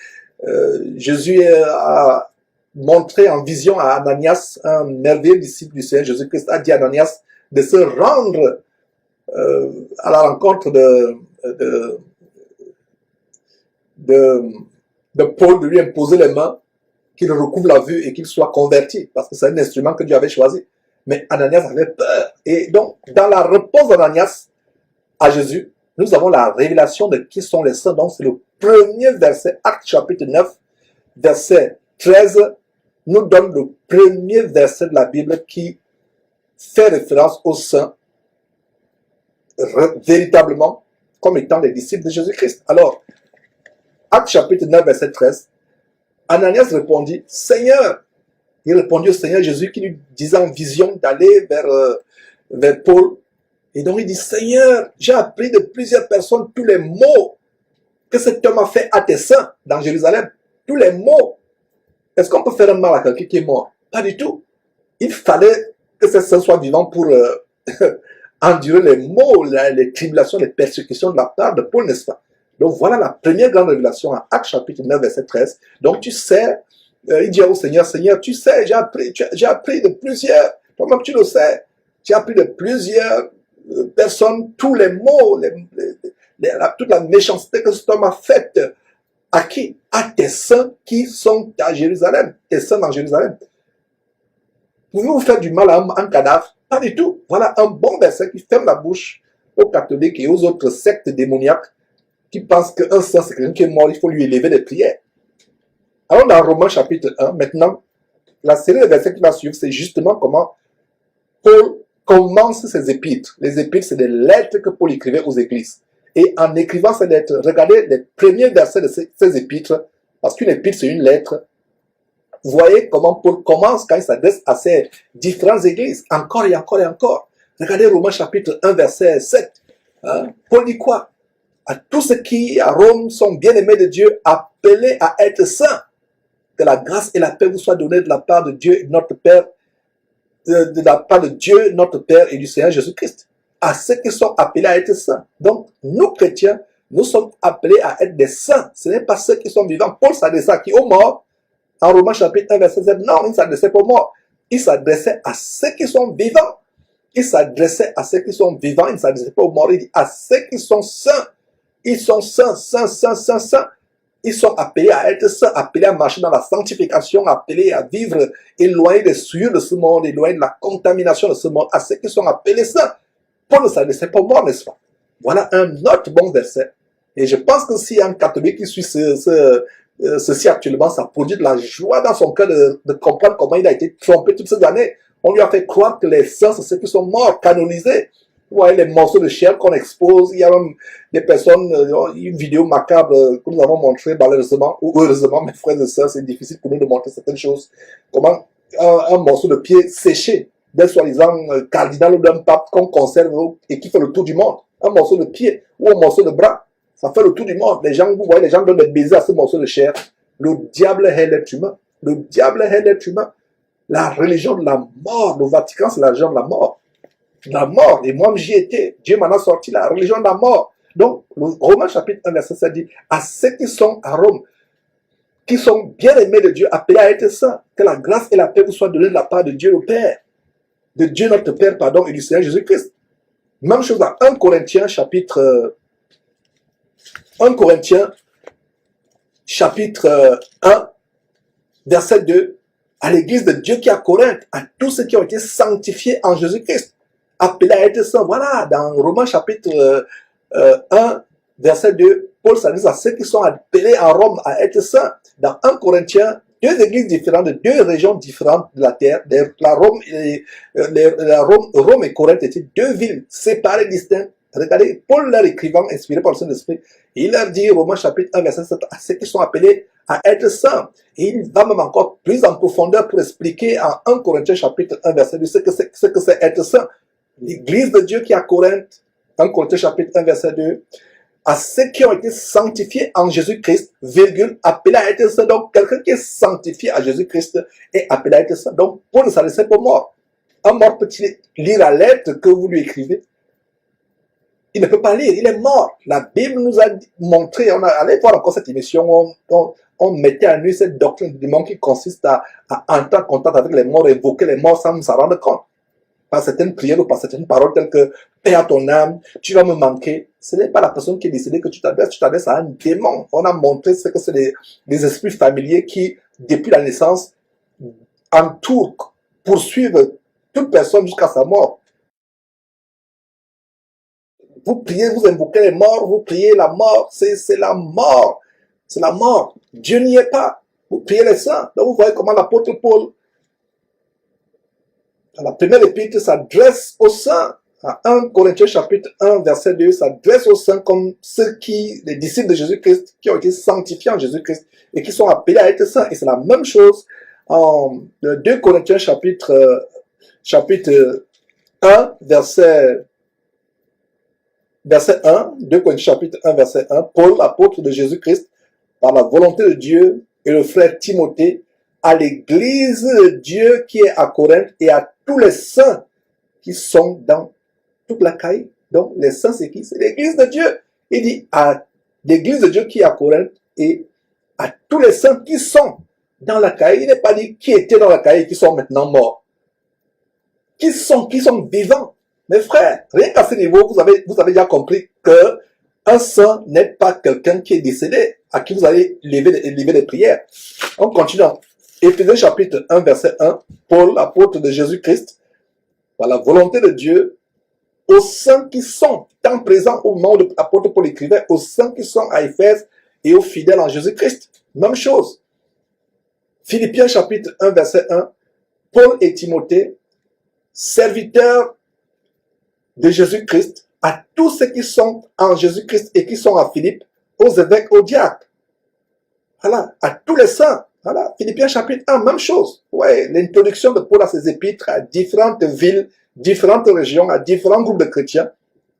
Jésus a montré en vision à Ananias, un merveilleux disciple du Seigneur Jésus-Christ, a dit à Ananias de se rendre à la rencontre de Paul, de lui imposer les mains, qu'il recouvre la vue et qu'il soit converti, parce que c'est un instrument que Dieu avait choisi. Mais Ananias avait peur. Et donc, dans la réponse d'Ananias à Jésus, nous avons la révélation de qui sont les saints. Donc, c'est le premier verset, Actes chapitre 9, verset 13, nous donne le premier verset de la Bible qui fait référence aux saints, véritablement, comme étant les disciples de Jésus-Christ. Alors, Actes chapitre 9, verset 13, Ananias répondit, Seigneur, il répondit au Seigneur Jésus qui lui disait en vision d'aller vers Paul. Et donc il dit, Seigneur, j'ai appris de plusieurs personnes tous les maux que cet homme a fait à tes saints dans Jérusalem. Tous les maux. Est-ce qu'on peut faire un mal à quelqu'un qui est mort? Pas du tout. Il fallait que ces saints soient vivants pour endurer les maux, les tribulations, les persécutions de la part de Paul, n'est-ce pas? Donc voilà la première grande révélation en Actes chapitre 9, verset 13. Donc tu sais, il dit au Seigneur, Seigneur, tu sais, j'ai appris de plusieurs, toi-même tu le sais, j'ai appris de plusieurs personnes tous les maux, toute la méchanceté que cet homme a faite. À qui? À tes saints qui sont à Jérusalem, tes saints dans Jérusalem. Pouvez-vous faire du mal à un cadavre? Pas du tout. Voilà un bon verset qui ferme la bouche aux catholiques et aux autres sectes démoniaques qui pensent qu'un saint, c'est quelqu'un qui est mort, il faut lui élever des prières. Alors dans Romains chapitre 1, maintenant, la série de versets qui va suivre, c'est justement comment Paul commence ses épîtres. Les épîtres, c'est des lettres que Paul écrivait aux églises. Et en écrivant ces lettres, regardez les premiers versets de ces épîtres, parce qu'une épître, c'est une lettre. Vous voyez comment Paul commence quand il s'adresse à ces différentes églises, encore et encore et encore. Regardez Romains chapitre 1, verset 7. Paul dit quoi? À tous ceux qui, à Rome, sont bien-aimés de Dieu, appelés à être saints. Que la grâce et la paix vous soient données de la part de Dieu, notre Père, de la part de Dieu, notre Père et du Seigneur Jésus-Christ. À ceux qui sont appelés à être saints. Donc, nous, chrétiens, nous sommes appelés à être des saints. Ce n'est pas ceux qui sont vivants. Paul s'adressait à qui? Aux morts. En Romains chapitre 1, verset 7. Non, il ne s'adressait pas aux morts. Il s'adressait à ceux qui sont vivants. Il s'adressait à ceux qui sont vivants, il ne s'adressait pas aux morts, il dit à ceux qui sont saints. Ils sont saints, saints, saints, saints, saints. Ils sont appelés à être saints, appelés à marcher dans la sanctification, appelés à vivre éloignés des souillures de ce monde, éloignés de la contamination de ce monde, à ceux qui sont appelés saints. Paul ne s'adressait pas aux morts, n'est-ce pas? Voilà un autre bon verset. Et je pense que s'il y a un catholique qui suit ceci actuellement, ça produit de la joie dans son cœur de comprendre comment il a été trompé toutes ces années. On lui a fait croire que les saints, c'est ceux qui sont morts, canonisés. Vous voyez les morceaux de chair qu'on expose. Il y a même des personnes, une vidéo macabre que nous avons montrée, malheureusement, ou heureusement, mes frères et sœurs, c'est difficile pour nous de montrer certaines choses. Comment un morceau de pied séché d'un soi-disant cardinal ou d'un pape qu'on conserve et qui fait le tour du monde. Un morceau de pied ou un morceau de bras, ça fait le tour du monde. Les gens, vous voyez, les gens donnent des baisers à ce morceau de chair. Le diable est l'être humain. Le diable est l'être humain. La religion de la mort, le Vatican, c'est la religion de la mort. La mort, et moi j'y étais. Dieu m'en a sorti la religion de la mort. Donc, Romains chapitre 1, verset 7 dit, à ceux qui sont à Rome, qui sont bien aimés de Dieu, appelés à être saints, que la grâce et la paix vous soient données de la part de Dieu le Père, de Dieu notre Père, pardon, et du Seigneur Jésus-Christ. Même chose dans 1 Corinthiens chapitre 1, verset 2, à l'église de Dieu qui est à Corinthe, à tous ceux qui ont été sanctifiés en Jésus-Christ, appelés à être saints. Voilà, dans Romains chapitre 1, verset 2, Paul s'adresse à ceux qui sont appelés à Rome à être saints. Dans 1 Corinthiens, deux églises différentes de deux régions différentes de la terre. Rome et Corinthe étaient deux villes séparées, distinctes. Regardez, Paul leur écrivant, inspiré par le Saint-Esprit, il leur dit, Romains chapitre 1, verset 7, à ceux qui sont appelés à être saints. Et il va même encore plus en profondeur pour expliquer en 1 Corinthiens chapitre 1, verset 2, ce que c'est être saint. L'église de Dieu qui est à Corinthe, 1 Corinthiens chapitre 1, verset 2, à ceux qui ont été sanctifiés en Jésus-Christ, virgule, appelés à être saint. Donc, quelqu'un qui est sanctifié à Jésus-Christ est appelé à être saint. Donc, Paul ne s'adressait pas aux morts. Un mort peut-il lire la lettre que vous lui écrivez? Il ne peut pas lire, il est mort. La Bible nous a montré, allez voir encore cette émission, on mettait à nu cette doctrine du monde qui consiste à entrer en contact avec les morts, évoquer les morts sans s'en rendre compte. Par certaines prières ou par certaines paroles telles que Paix à ton âme, tu vas me manquer. Ce n'est pas la personne qui est décédée que tu t'adresses à un démon. On a montré ce que c'est des esprits familiers qui, depuis la naissance, entourent, poursuivent toute personne jusqu'à sa mort. Vous priez, vous invoquez les morts, vous priez la mort, c'est la mort. C'est la mort. Dieu n'y est pas. Vous priez les saints. Donc vous voyez comment l'apôtre Paul, dans la première épître, s'adresse aux saints. À 1 Corinthiens chapitre 1, verset 2, s'adresse aux saints comme les disciples de Jésus-Christ, qui ont été sanctifiés en Jésus-Christ et qui sont appelés à être saints. Et c'est la même chose en 2 Corinthiens chapitre 1, verset 1, 2 Corinthiens chapitre 1, verset 1, Paul, apôtre de Jésus-Christ, par la volonté de Dieu, et le frère Timothée, à l'église de Dieu qui est à Corinthe et à tous les saints qui sont dans toute la caille. Donc, les saints, c'est qui? C'est l'église de Dieu. Il dit à l'église de Dieu qui est à Corinthe et à tous les saints qui sont dans la caille. Il n'est pas dit qui étaient dans la caille et qui sont maintenant morts. Qui sont vivants. Mes frères, rien qu'à ce niveau, vous avez déjà compris que un saint n'est pas quelqu'un qui est décédé, à qui vous allez lever des prières. On continue. Éphésiens chapitre 1, verset 1, Paul, apôtre de Jésus-Christ, par la volonté de Dieu, aux saints qui sont tant présents au moment où l'apôtre Paul écrivait, aux saints qui sont à Éphèse et aux fidèles en Jésus-Christ. Même chose. Philippiens chapitre 1, verset 1, Paul et Timothée, serviteurs de Jésus-Christ, à tous ceux qui sont en Jésus-Christ et qui sont à Philippe, aux évêques, aux diacres. Voilà, à tous les saints. Voilà, Philippiens chapitre 1, même chose. Ouais, l'introduction de Paul à ses épîtres à différentes villes, différentes régions, à différents groupes de chrétiens.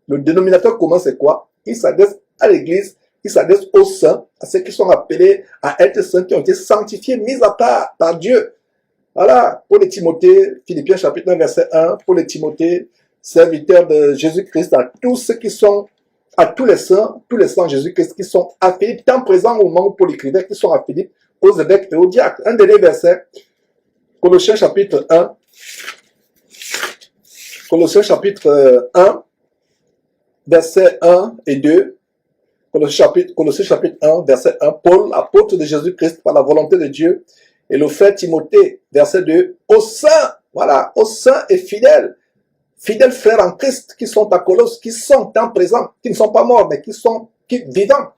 Le dénominateur commun, c'est quoi? Il s'adresse à l'église, il s'adresse aux saints, à ceux qui sont appelés à être saints, qui ont été sanctifiés, mis à part par Dieu. Voilà, Paul et Timothée, Philippiens chapitre 1, verset 1, Paul et Timothée, serviteurs de Jésus-Christ, à tous ceux qui sont, à tous les saints en Jésus-Christ qui sont à Philippe, tant présents au moment où Paul écrivait, qui sont à Philippe, aux évêques et aux diacres. Un dernier verset, Colossiens chapitre 1, Colossiens chapitre 1, versets 1 et 2. Colossiens chapitre 1, verset 1. Paul, apôtre de Jésus-Christ par la volonté de Dieu, et le frère Timothée, verset 2. Aux saints, voilà, aux saints et fidèles frères en Christ qui sont à Colosse, qui sont en présent, qui ne sont pas morts, mais qui sont vivants,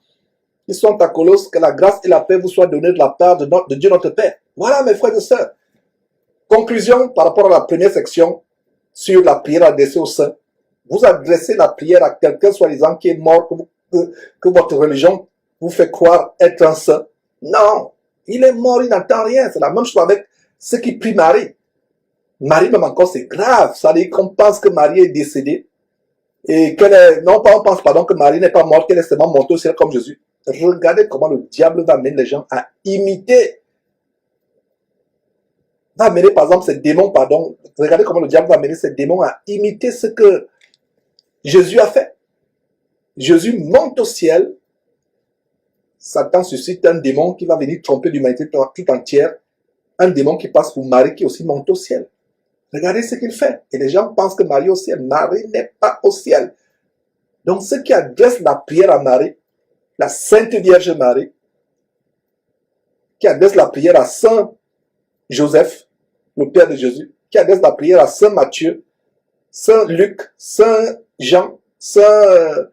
qui sont à Colosse, que la grâce et la paix vous soient données de la part de Dieu notre Père. Voilà, mes frères et sœurs. Conclusion par rapport à la première section sur la prière adressée aux saints. Vous adressez la prière à quelqu'un soi-disant qui est mort, que votre religion vous fait croire être un saint. Non, il est mort, il n'entend rien. C'est la même chose avec ceux qui prient Marie. Marie, même encore, c'est grave. Ça veut dire qu'on pense que Marie est décédée et qu'elle est, non pas, on pense pardon que Marie n'est pas morte, qu'elle est seulement montée au ciel comme Jésus. Regardez comment le diable va amener les gens à imiter. Va amener, par exemple, ces démons, pardon. Regardez comment le diable va amener ces démons à imiter ce que Jésus a fait. Jésus monte au ciel. Satan suscite un démon qui va venir tromper l'humanité tout entière. Un démon qui passe pour Marie qui aussi monte au ciel. Regardez ce qu'il fait. Et les gens pensent que Marie est au ciel. Marie n'est pas au ciel. Donc ceux qui adressent la prière à Marie, la Sainte Vierge Marie, qui adressent la prière à Saint Joseph, le Père de Jésus, qui adressent la prière à Saint Matthieu, Saint Luc, Saint Jean, Saint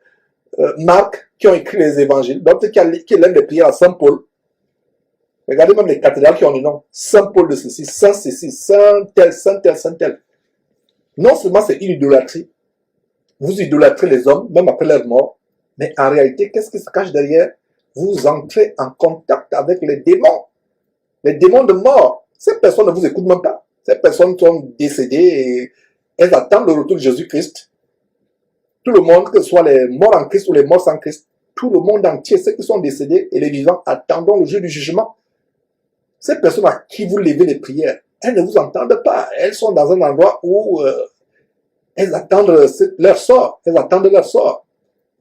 Marc, qui ont écrit les évangiles, d'autres qui lèvent les prières à Saint Paul. Regardez même les cathédrales qui ont le nom. Saint Paul de ceci, Saint tel, Saint tel, Saint tel. Non seulement c'est une idolâtrie, vous idolâtrez les hommes, même après leur mort, mais en réalité, qu'est-ce qui se cache derrière? Vous entrez en contact avec les démons de mort. Ces personnes ne vous écoutent même pas. Ces personnes sont décédées et elles attendent le retour de Jésus-Christ. Tout le monde, que ce soit les morts en Christ ou les morts sans Christ, tout le monde entier, ceux qui sont décédés et les vivants, attendons le jour du jugement. Ces personnes à qui vous levez les prières, elles ne vous entendent pas. Elles sont dans un endroit où elles attendent leur sort. Elles attendent leur sort.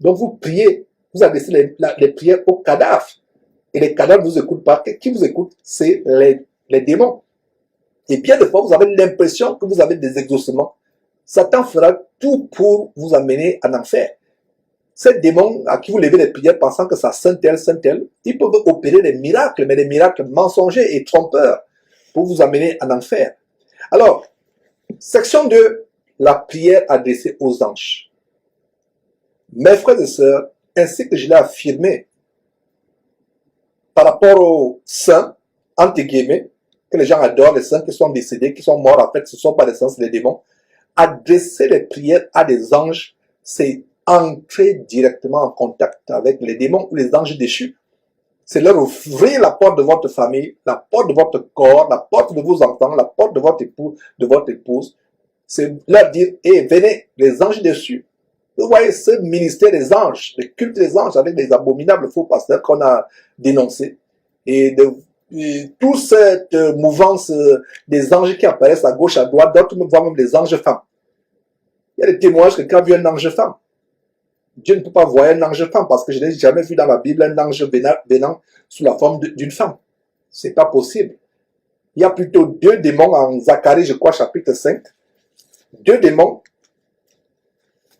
Donc vous priez, vous adressez les prières aux cadavres. Et les cadavres ne vous écoutent pas. Qui vous écoute? C'est les démons. Et bien des fois, vous avez l'impression que vous avez des exaucements. Satan fera tout pour vous amener en enfer. Ces démons à qui vous levez les prières pensant que ça saint tel, ils peuvent opérer des miracles, mais des miracles mensongers et trompeurs pour vous amener en enfer. Alors, section 2, la prière adressée aux anges. Mes frères et sœurs, ainsi que je l'ai affirmé par rapport aux saints, entre guillemets, que les gens adorent, les saints qui sont décédés, qui sont morts, en fait, ce ne sont pas des saints, c'est des démons. Adresser les prières à des anges, c'est entrer directement en contact avec les démons ou les anges déchus. C'est leur ouvrir la porte de votre famille, la porte de votre corps, la porte de vos enfants, la porte de votre époux, de votre épouse. C'est leur dire, venez, les anges déchus. Vous voyez ce ministère des anges, le culte des anges avec des abominables faux pasteurs qu'on a dénoncés. Et toute cette mouvance des anges qui apparaissent à gauche, à droite, d'autres voient même des anges femmes. Il y a des témoignages que quand vu un ange femme, Dieu ne peut pas voir un ange femme parce que je n'ai jamais vu dans la Bible un ange venant sous la forme d'une femme. C'est pas possible. Il y a plutôt 2 démons en Zacharie, je crois, chapitre 5. 2 démons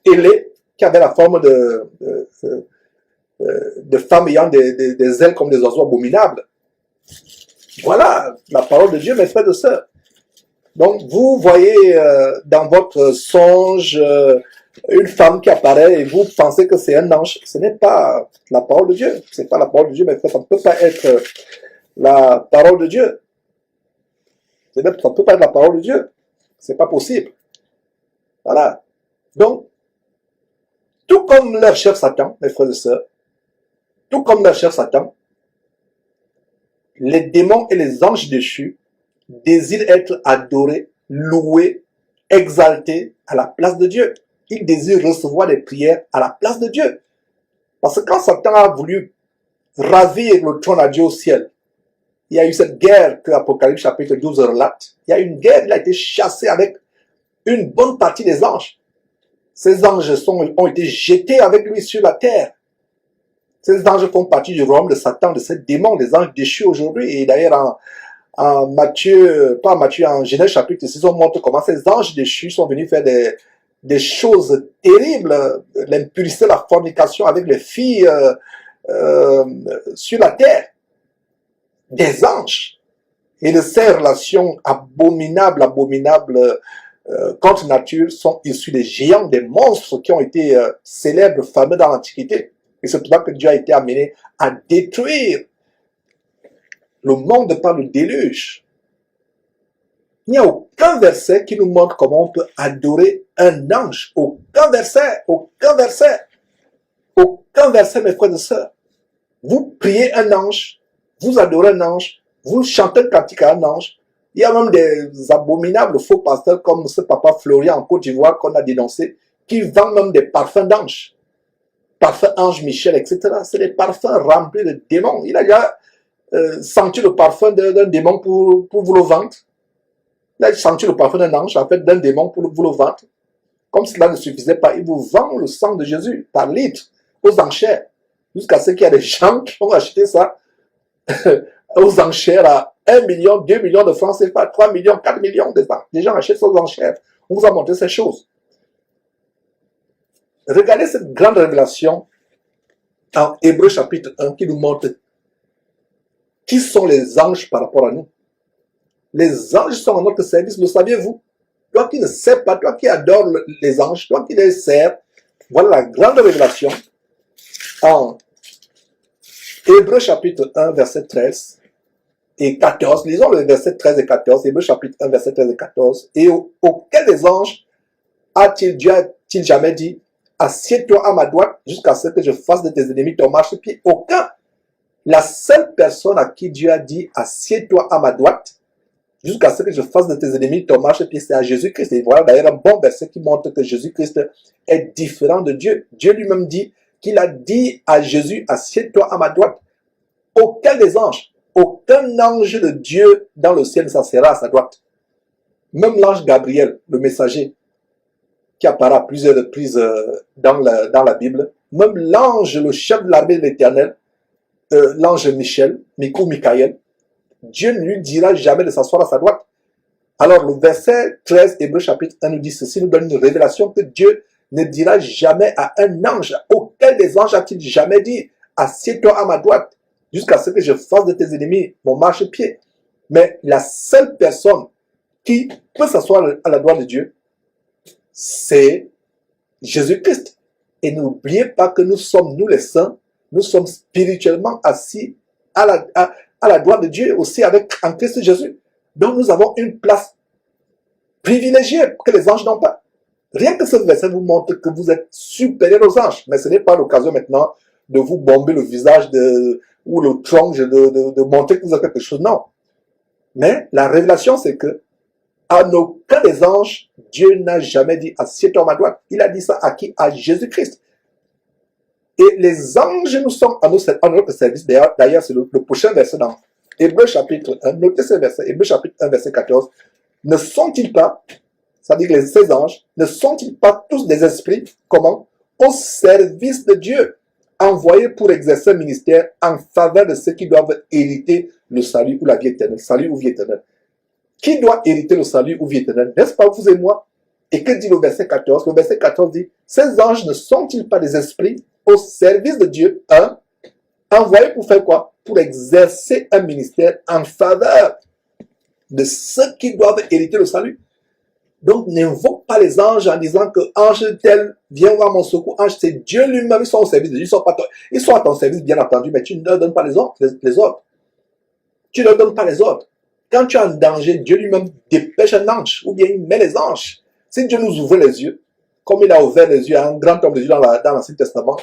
ailés qui avaient la forme de femmes ayant des ailes comme des oiseaux abominables. Voilà la parole de Dieu, mes frères et sœurs. Donc, vous voyez dans votre songe une femme qui apparaît et vous pensez que c'est un ange. Ce n'est pas la parole de Dieu. Ce n'est pas la parole de Dieu, mes frères. Ça ne peut pas être la parole de Dieu. Ça ne peut pas être la parole de Dieu. C'est pas possible. Voilà. Donc, tout comme leur chef Satan, mes frères et sœurs, tout comme leur chef Satan, les démons et les anges déchus désirent être adorés, loués, exaltés à la place de Dieu. Ils désirent recevoir des prières à la place de Dieu. Parce que quand Satan a voulu ravir le trône à Dieu au ciel, il y a eu cette guerre que Apocalypse chapitre 12 relate. Il y a eu une guerre, il a été chassé avec une bonne partie des anges. Ces anges ont été jetés avec lui sur la terre. Ces anges font partie du royaume de Satan, de ces démons, des anges déchus aujourd'hui. Et d'ailleurs, en Matthieu, pas en Matthieu, en Genèse chapitre 6, on montre comment ces anges déchus sont venus faire des choses terribles, l'impudicité, la fornication avec les filles sur la terre, des anges, et de ces relations abominables, contre nature sont issues des géants, des monstres qui ont été célèbres, fameux dans l'Antiquité. Et c'est pour ça que Dieu a été amené à détruire le monde par le déluge. Il n'y a aucun verset qui nous montre comment on peut adorer un ange. Aucun verset, aucun verset, aucun verset, mes frères et sœurs. Vous priez un ange, vous adorez un ange, vous chantez un cantique à un ange. Il y a même des abominables faux pasteurs comme ce papa Florian en Côte d'Ivoire qu'on a dénoncé, qui vendent même des parfums d'ange. Parfums ange Michel, etc. C'est des parfums remplis de démons. Il a déjà senti le parfum d'un démon pour vous le vendre. Il a senti le parfum d'un ange, en fait, d'un démon pour vous le vendre. Comme cela ne suffisait pas, il vous vend le sang de Jésus par litre aux enchères. Jusqu'à ce qu'il y a des gens qui ont acheté ça aux enchères à 1 million, 2 millions de francs CFA, 3 millions, 4 millions de francs. Les gens achètent ça aux enchères. On vous a montré ces choses. Regardez cette grande révélation en Hébreux chapitre 1 qui nous montre qui sont les anges par rapport à nous. Les anges sont à notre service, le saviez-vous? Toi qui ne sais pas, toi qui adores les anges, toi qui les sers, voilà la grande révélation en Hébreux chapitre 1, verset 13 et 14. Lisons le verset 13 et 14. Hébreux chapitre 1, verset 13 et 14. Et auquel des anges Dieu a-t-il jamais dit, assieds-toi à ma droite jusqu'à ce que je fasse de tes ennemis ton marchepied? Aucun. La seule personne à qui Dieu a dit, assieds-toi à ma droite jusqu'à ce que je fasse de tes ennemis ton marchepied, c'est à Jésus-Christ. Et voilà d'ailleurs un bon verset qui montre que Jésus-Christ est différent de Dieu. Dieu lui-même dit qu'il a dit à Jésus, assieds-toi à ma droite. Aucun des anges, aucun ange de Dieu dans le ciel ne s'assiera à sa droite. Même l'ange Gabriel, le messager, qui apparaît à plusieurs reprises dans la Bible, même l'ange, le chef de l'armée de l'Éternel, l'ange Michel, Michaël, Dieu ne lui dira jamais de s'asseoir à sa droite. Alors le verset 13, Hébreux chapitre 1 nous dit ceci, nous donne une révélation que Dieu ne dira jamais à un ange, auquel des anges a-t-il jamais dit, assieds-toi à ma droite, jusqu'à ce que je fasse de tes ennemis mon marchepied. Mais la seule personne qui peut s'asseoir à la droite de Dieu, c'est Jésus-Christ. Et n'oubliez pas que nous sommes, nous les saints, nous sommes spirituellement assis à la droite de Dieu aussi en Christ Jésus. Donc nous avons une place privilégiée que les anges n'ont pas. Rien que ce verset vous montre que vous êtes supérieur aux anges. Mais ce n'est pas l'occasion maintenant de vous bomber le visage ou le tronc de montrer que vous êtes quelque chose. Non. Mais la révélation, c'est que à aucun des anges, Dieu n'a jamais dit assieds-toi à ma droite. Il a dit ça à qui? À Jésus-Christ. Et les anges nous sont à notre service. D'ailleurs, c'est le prochain verset dans Hébreux chapitre 1. Notez ce verset, Hébreux chapitre 1, verset 14. Ne sont-ils pas, c'est-à-dire que ces anges, ne sont-ils pas tous des esprits, comment? Au service de Dieu, envoyés pour exercer un ministère en faveur de ceux qui doivent hériter le salut ou la vie éternelle. Salut ou vie éternelle. Qui doit hériter le salut ou vie éternelle? N'est-ce pas vous et moi? Et que dit le verset 14? Le verset 14 dit, ces anges ne sont-ils pas des esprits au service de Dieu, envoyés pour faire quoi? Pour exercer un ministère en faveur de ceux qui doivent hériter le salut. Donc, n'invoque pas les anges en disant que ange tel, viens voir mon secours. Ange, c'est Dieu lui-même, ils sont au service de Dieu. Ils sont à ton service, bien entendu, mais tu ne leur donnes pas les ordres. Tu ne leur donnes pas les ordres. Quand tu es en danger, Dieu lui-même dépêche un ange, ou bien il met les anges. Si Dieu nous ouvre les yeux, comme il a ouvert les yeux à un grand homme de Dieu dans l'Ancien Testament,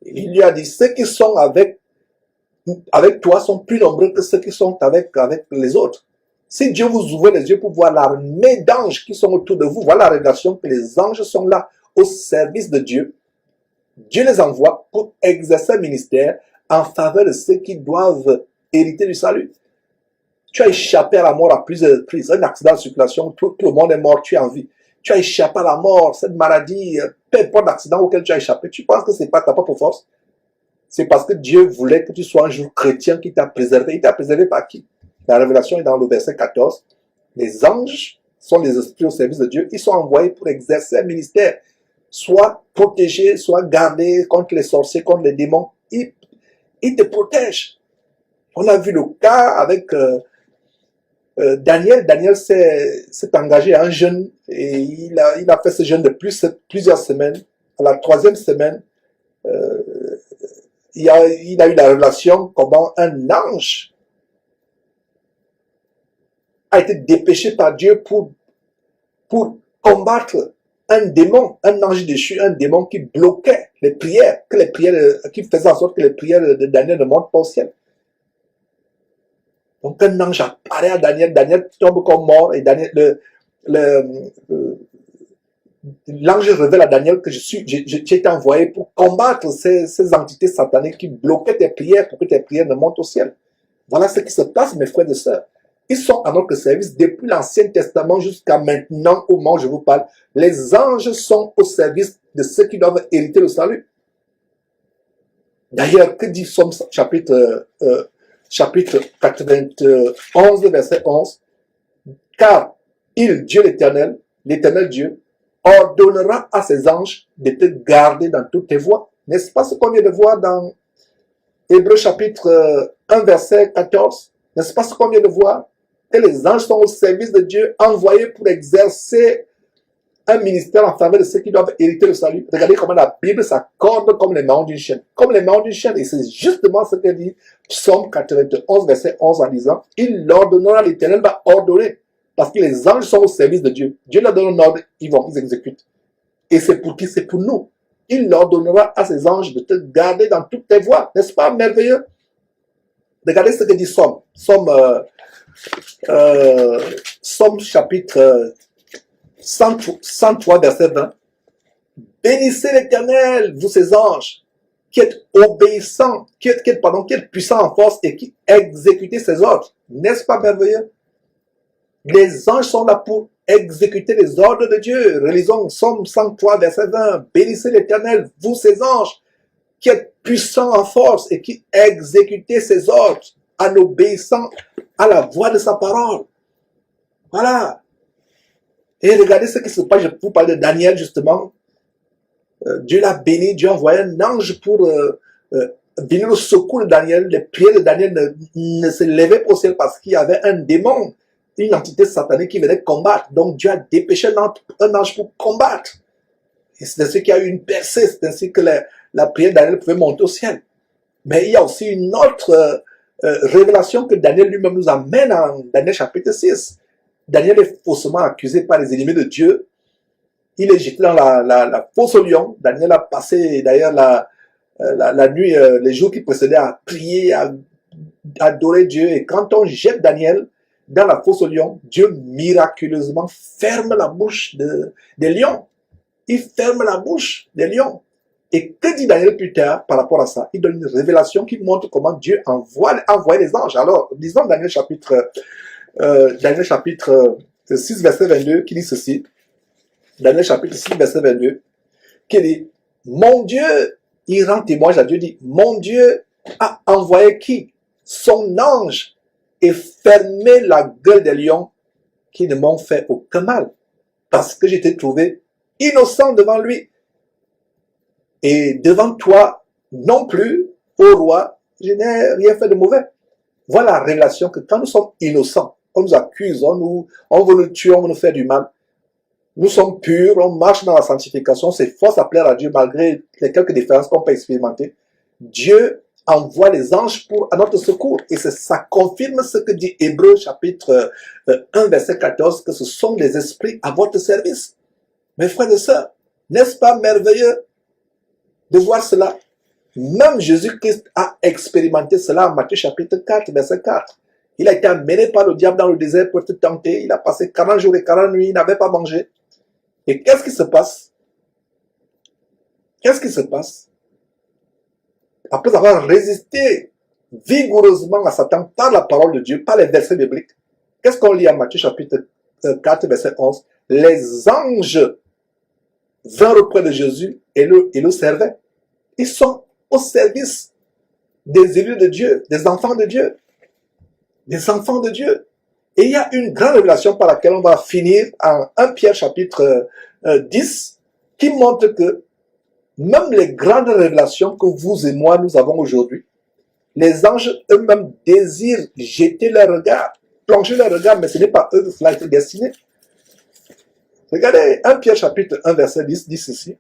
il lui a dit, ceux qui sont avec toi sont plus nombreux que ceux qui sont avec les autres. Si Dieu vous ouvre les yeux pour voir l'armée d'anges qui sont autour de vous, voilà la révélation que les anges sont là au service de Dieu. Dieu les envoie pour exercer un ministère en faveur de ceux qui doivent hériter du salut. Tu as échappé à la mort à plusieurs reprises. Un accident de circulation, tout le monde est mort, tu es en vie. Tu as échappé à la mort, cette maladie, peu importe l'accident auquel tu as échappé. Tu penses que ce n'est pas ta propre force? C'est parce que Dieu voulait que tu sois un jour chrétien qui t'a préservé. Il t'a préservé par qui? La révélation est dans le verset 14. Les anges sont les esprits au service de Dieu. Ils sont envoyés pour exercer un ministère, soit protéger, soit garder contre les sorciers, contre les démons. Ils te protègent. On a vu le cas avec Daniel. Daniel s'est engagé à un jeûne et il a fait ce jeûne de plusieurs semaines. À la 3e semaine, il a eu la révélation comment un ange a été dépêché par Dieu pour combattre un démon, un ange déchu, un démon qui bloquait les prières, qui faisait en sorte que les prières de Daniel ne montent pas au ciel. Donc un ange apparaît à Daniel, Daniel tombe comme mort et Daniel, l'ange révèle à Daniel que j'ai été envoyé pour combattre ces entités sataniques qui bloquaient tes prières pour que tes prières ne montent au ciel. Voilà ce qui se passe, mes frères et sœurs. Ils sont à notre service depuis l'Ancien Testament jusqu'à maintenant, au moment où je vous parle. Les anges sont au service de ceux qui doivent hériter le salut. D'ailleurs, que dit Somme chapitre 91, verset 11? Car il, Dieu l'éternel Dieu, ordonnera à ses anges de te garder dans toutes tes voies. N'est-ce pas ce qu'on vient de voir dans Hébreux chapitre 1, verset 14? N'est-ce pas ce qu'on vient de voir? Que les anges sont au service de Dieu, envoyés pour exercer un ministère en faveur de ceux qui doivent hériter le salut. Regardez comment la Bible s'accorde comme les mains d'une chienne. Comme les mains d'une chienne. Et c'est justement ce que dit Psaume 91, verset 11 en disant, il l'ordonnera, l'Éternel va ordonner. Parce que les anges sont au service de Dieu. Dieu leur donne un ordre, ils exécutent. Et c'est pour qui? C'est pour nous. Il l'ordonnera à ses anges de te garder dans toutes tes voies. N'est-ce pas merveilleux? Regardez ce que dit Somme chapitre 103, verset 20. Bénissez l'Éternel, vous ses anges, qui êtes obéissants, qui êtes puissants en force et qui exécutez ses ordres. N'est-ce pas merveilleux? Les anges sont là pour exécuter les ordres de Dieu. Relisons Somme 103, verset 20. Bénissez l'Éternel, vous ses anges, qui êtes puissants en force et qui exécutez ses ordres en obéissant à la voix de sa parole. Voilà. Et regardez ce qui se passe. Je vous parle de Daniel justement. Dieu l'a béni, Dieu a envoyé un ange pour venir au secours de Daniel. Les prières de Daniel ne se levaient pas au ciel parce qu'il y avait un démon, une entité satanique qui venait combattre. Donc Dieu a dépêché un ange pour combattre. Et c'est ainsi qu'il y a eu une percée, c'est ainsi que la prière de Daniel pouvait monter au ciel. Mais il y a aussi une autre révélation que Daniel lui-même nous amène en Daniel chapitre 6. Daniel est faussement accusé par les ennemis de Dieu. Il est jeté dans la fosse au lion. Daniel a passé d'ailleurs la nuit, les jours qui précédaient à prier, à adorer Dieu. Et quand on jette Daniel dans la fosse au lion, Dieu miraculeusement ferme la bouche des lions. Il ferme la bouche des lions. Et que dit Daniel plus tard par rapport à ça? Il donne une révélation qui montre comment Dieu envoie les anges. Alors, lisons Daniel chapitre 6, verset 22, qui dit ceci. Daniel chapitre 6, verset 22, qui dit, mon Dieu, il rend témoignage à Dieu, dit, mon Dieu a envoyé qui? Son ange, et fermé la gueule des lions qui ne m'ont fait aucun mal, parce que j'étais trouvé innocent devant lui. Et devant toi, non plus, ô roi, je n'ai rien fait de mauvais. Voilà la révélation que quand nous sommes innocents, on nous accuse, on veut nous tuer, on veut nous faire du mal. Nous sommes purs, on marche dans la sanctification, c'est force à plaire à Dieu malgré les quelques différences qu'on peut expérimenter. Dieu envoie les anges à notre secours. Et ça confirme ce que dit Hébreux chapitre 1, verset 14, que ce sont les esprits à votre service. Mes frères et sœurs, n'est-ce pas merveilleux de voir cela? Même Jésus-Christ a expérimenté cela en Matthieu chapitre 4, verset 4. Il a été amené par le diable dans le désert pour être tenté. Il a passé 40 jours et 40 nuits, il n'avait pas mangé. Et qu'est-ce qui se passe? Qu'est-ce qui se passe? Après avoir résisté vigoureusement à Satan par la parole de Dieu, par les versets bibliques, qu'est-ce qu'on lit en Matthieu chapitre 4, verset 11? Les anges vinrent auprès de Jésus et le servaient. Ils sont au service des élus de Dieu, des enfants de Dieu. des enfants de Dieu. Et il y a une grande révélation par laquelle on va finir en 1 Pierre chapitre 10, qui montre que même les grandes révélations que vous et moi nous avons aujourd'hui, les anges eux-mêmes désirent jeter leur regard, plonger leur regard, mais ce n'est pas eux que cela a été destiné. Regardez, 1 Pierre chapitre 1 verset 10 dit ceci.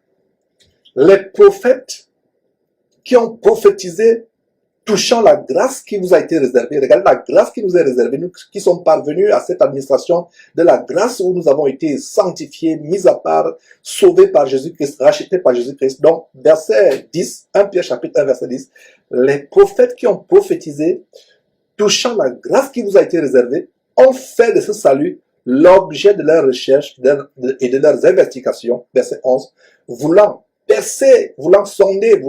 Les prophètes qui ont prophétisé touchant la grâce qui vous a été réservée. Regardez la grâce qui nous est réservée, nous qui sommes parvenus à cette administration de la grâce où nous avons été sanctifiés, mis à part, sauvés par Jésus-Christ, rachetés par Jésus-Christ. Donc, verset 10, 1 Pierre chapitre 1 verset 10, les prophètes qui ont prophétisé touchant la grâce qui vous a été réservée ont fait de ce salut l'objet de leurs recherches et de leurs investigations. Verset 11, voulant percer, voulant sonder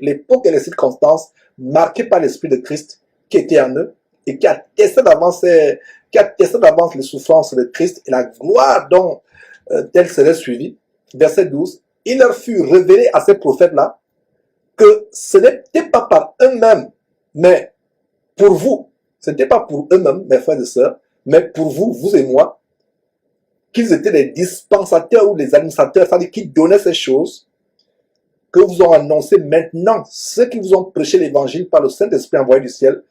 l'époque et les circonstances marquées par l'Esprit de Christ qui était en eux et qui a testé d'avance les souffrances de Christ et la gloire dont telle serait suivie. Verset 12, il leur fut révélé à ces prophètes-là que ce n'était pas par eux-mêmes, mais pour vous, ce n'était pas pour eux-mêmes, mes frères et sœurs, mais pour vous, vous et moi, qu'ils étaient les dispensateurs ou les administrateurs, c'est-à-dire qui donnaient ces choses que vous ont annoncé maintenant, ceux qui vous ont prêché l'évangile par le Saint-Esprit envoyé du ciel,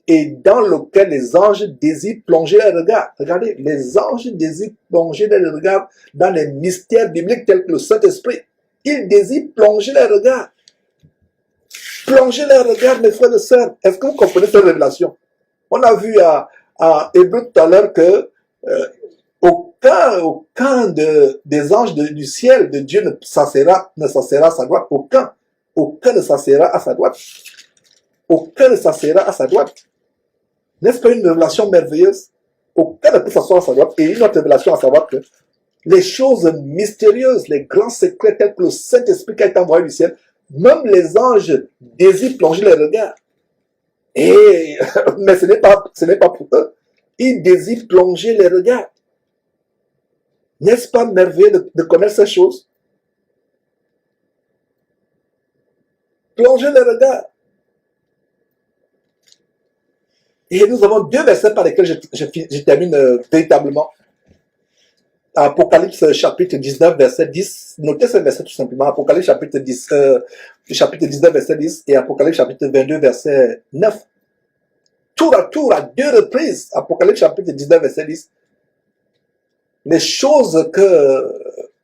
et dans lequel les anges désirent plonger les regards. Regardez, les anges désirent plonger les regards dans les mystères bibliques tels que le Saint-Esprit. Ils désirent plonger les regards. Plonger les regards, mes frères et sœurs. Est-ce que vous comprenez cette révélation? On a vu à Hébreu tout à l'heure que aucun des anges du ciel de Dieu ne s'assera à sa droite. Aucun ne s'assera à sa droite. Aucun ne s'assera à sa droite. N'est-ce pas une révélation merveilleuse? Aucun ne peut s'asseoir à sa droite. Et une autre révélation à savoir que les choses mystérieuses, les grands secrets tels que le Saint-Esprit qui a été envoyé du ciel, même les anges désirent plonger les regards. Mais ce n'est pas pour eux. Ils désirent plonger les regards. N'est-ce pas merveilleux de connaître ces choses? Plonger les regards. Et nous avons deux versets par lesquels je termine véritablement. Apocalypse chapitre 19, verset 10. Notez ce verset tout simplement. Apocalypse chapitre 19, verset 10 et Apocalypse chapitre 22, verset 9. Tour à tour, à deux reprises, Apocalypse chapitre 19, verset 10. Les choses que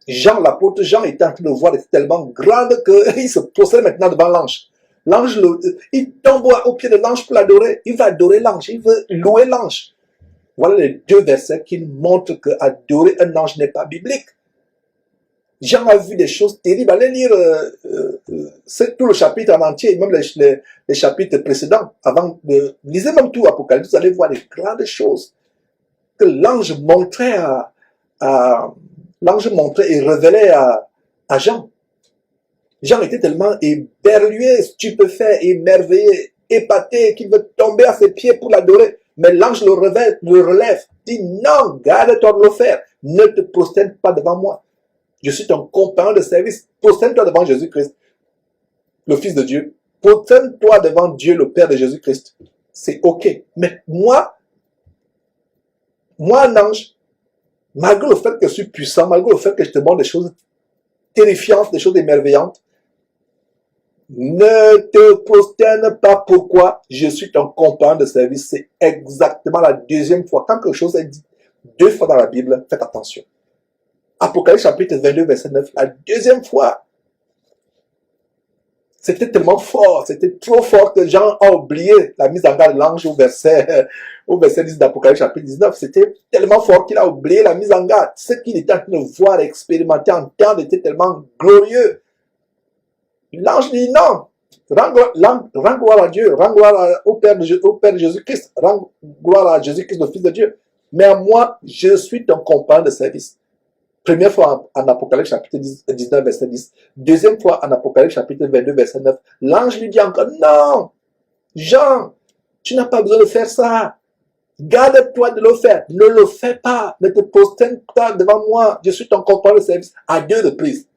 Jean, l'apôtre Jean, était en train de voir étaient tellement grandes qu'il se procède maintenant devant l'ange. L'ange, il tombe au pied de l'ange pour l'adorer. Il va adorer l'ange. Il veut louer l'ange. Voilà les deux versets qui montrent que adorer un ange n'est pas biblique. Jean a vu des choses terribles. Allez lire tout le chapitre en entier, même les chapitres précédents. Lisez même tout Apocalypse, vous allez voir les grandes choses que l'ange montrait et révélait à Jean. Jean était tellement éberlué, stupéfait, émerveillé, épaté, qu'il veut tomber à ses pieds pour l'adorer. Mais l'ange le relève, dit non, garde-toi de le faire. Ne te prosterne pas devant moi. Je suis ton compagnon de service. Prosterne-toi devant Jésus-Christ, le Fils de Dieu. Prosterne-toi devant Dieu, le Père de Jésus-Christ. C'est ok. Mais moi, un ange, malgré le fait que je suis puissant, malgré le fait que je te montre des choses terrifiantes, des choses émerveillantes, ne te prosterne pas. Pourquoi? Je suis ton compagnon de service. C'est exactement la deuxième fois. Quand quelque chose est dit deux fois dans la Bible, faites attention. Apocalypse chapitre 22, verset 9. La deuxième fois. C'était tellement fort, c'était trop fort que Jean a oublié la mise en garde de l'ange au verset 10 d'Apocalypse chapitre 19. C'était tellement fort qu'il a oublié la mise en garde. Ce qu'il était en train de voir, expérimenter, entendre était tellement glorieux. L'ange dit non, rends gloire à Dieu, rends gloire au Père de Jésus-Christ, rends gloire à Jésus-Christ, le Fils de Dieu. Mais à moi, je suis ton compagnon de service. Première fois en Apocalypse chapitre 19, verset 10. Deuxième fois en Apocalypse chapitre 22, verset 9. L'ange lui dit encore, non, Jean, tu n'as pas besoin de faire ça. Garde-toi de le faire. Ne le fais pas. Ne te prosterne pas devant moi. Je suis ton compagnon de service. À deux reprises.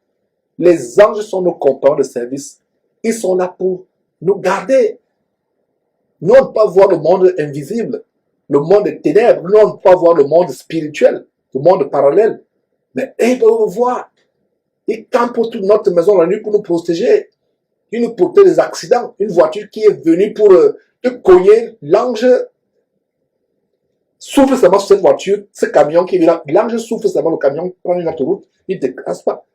Les anges sont nos compagnons de service. Ils sont là pour nous garder. Nous, on ne peut pas voir le monde invisible, le monde des ténèbres. Nous, on ne peut pas voir le monde spirituel, le monde parallèle. Mais ils peuvent le voir. Ils campent autour de notre maison la nuit pour nous protéger. Ils nous protègent des accidents. Une voiture qui est venue pour te cogner, l'ange souffle seulement sur cette voiture, ce camion qui est là. L'ange souffle seulement le camion, prend une autre route, il ne te casse pas.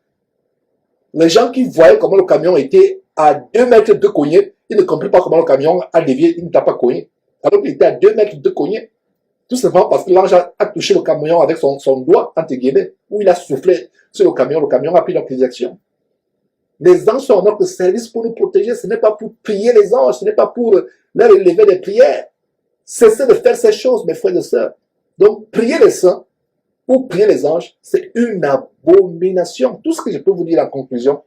Les gens qui voyaient comment le camion était à 2 mètres de cogner, ils ne comprenaient pas comment le camion a dévié, il ne t'a pas cogné. Alors qu'il était à 2 mètres de cogner. Tout simplement parce que l'ange a touché le camion avec son doigt, entre guillemets, où il a soufflé sur le camion a pris la protection. Les anges sont à notre service pour nous protéger. Ce n'est pas pour prier les anges, ce n'est pas pour leur élever des prières. Cessez de faire ces choses, mes frères et sœurs. Donc, prier les saints ou prier les anges, c'est une abomination. Tout ce que je peux vous dire en conclusion,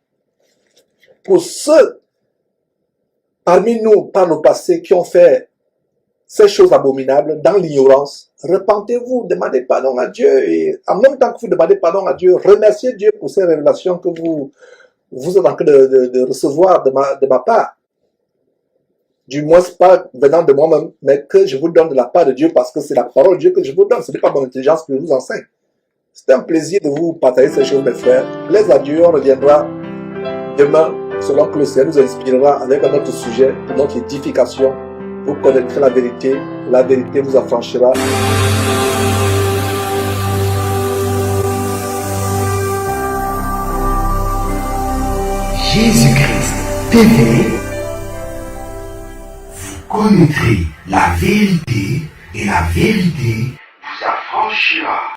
pour ceux parmi nous, par le passé, qui ont fait ces choses abominables dans l'ignorance, repentez-vous, demandez pardon à Dieu et en même temps que vous demandez pardon à Dieu, remerciez Dieu pour ces révélations que vous êtes en train de recevoir de ma part. Du moins, pas venant de moi-même, mais que je vous donne de la part de Dieu parce que c'est la parole de Dieu que je vous donne. Ce n'est pas mon intelligence que je vous enseigne. C'est un plaisir de vous partager ces choses, mes frères. Plaise à Dieu, on reviendra demain, selon que le Seigneur nous inspirera avec un autre sujet, pour notre édification. Vous connaîtrez la vérité vous affranchira. Jésus-Christ TV, vous connaîtrez la vérité et la vérité vous affranchira.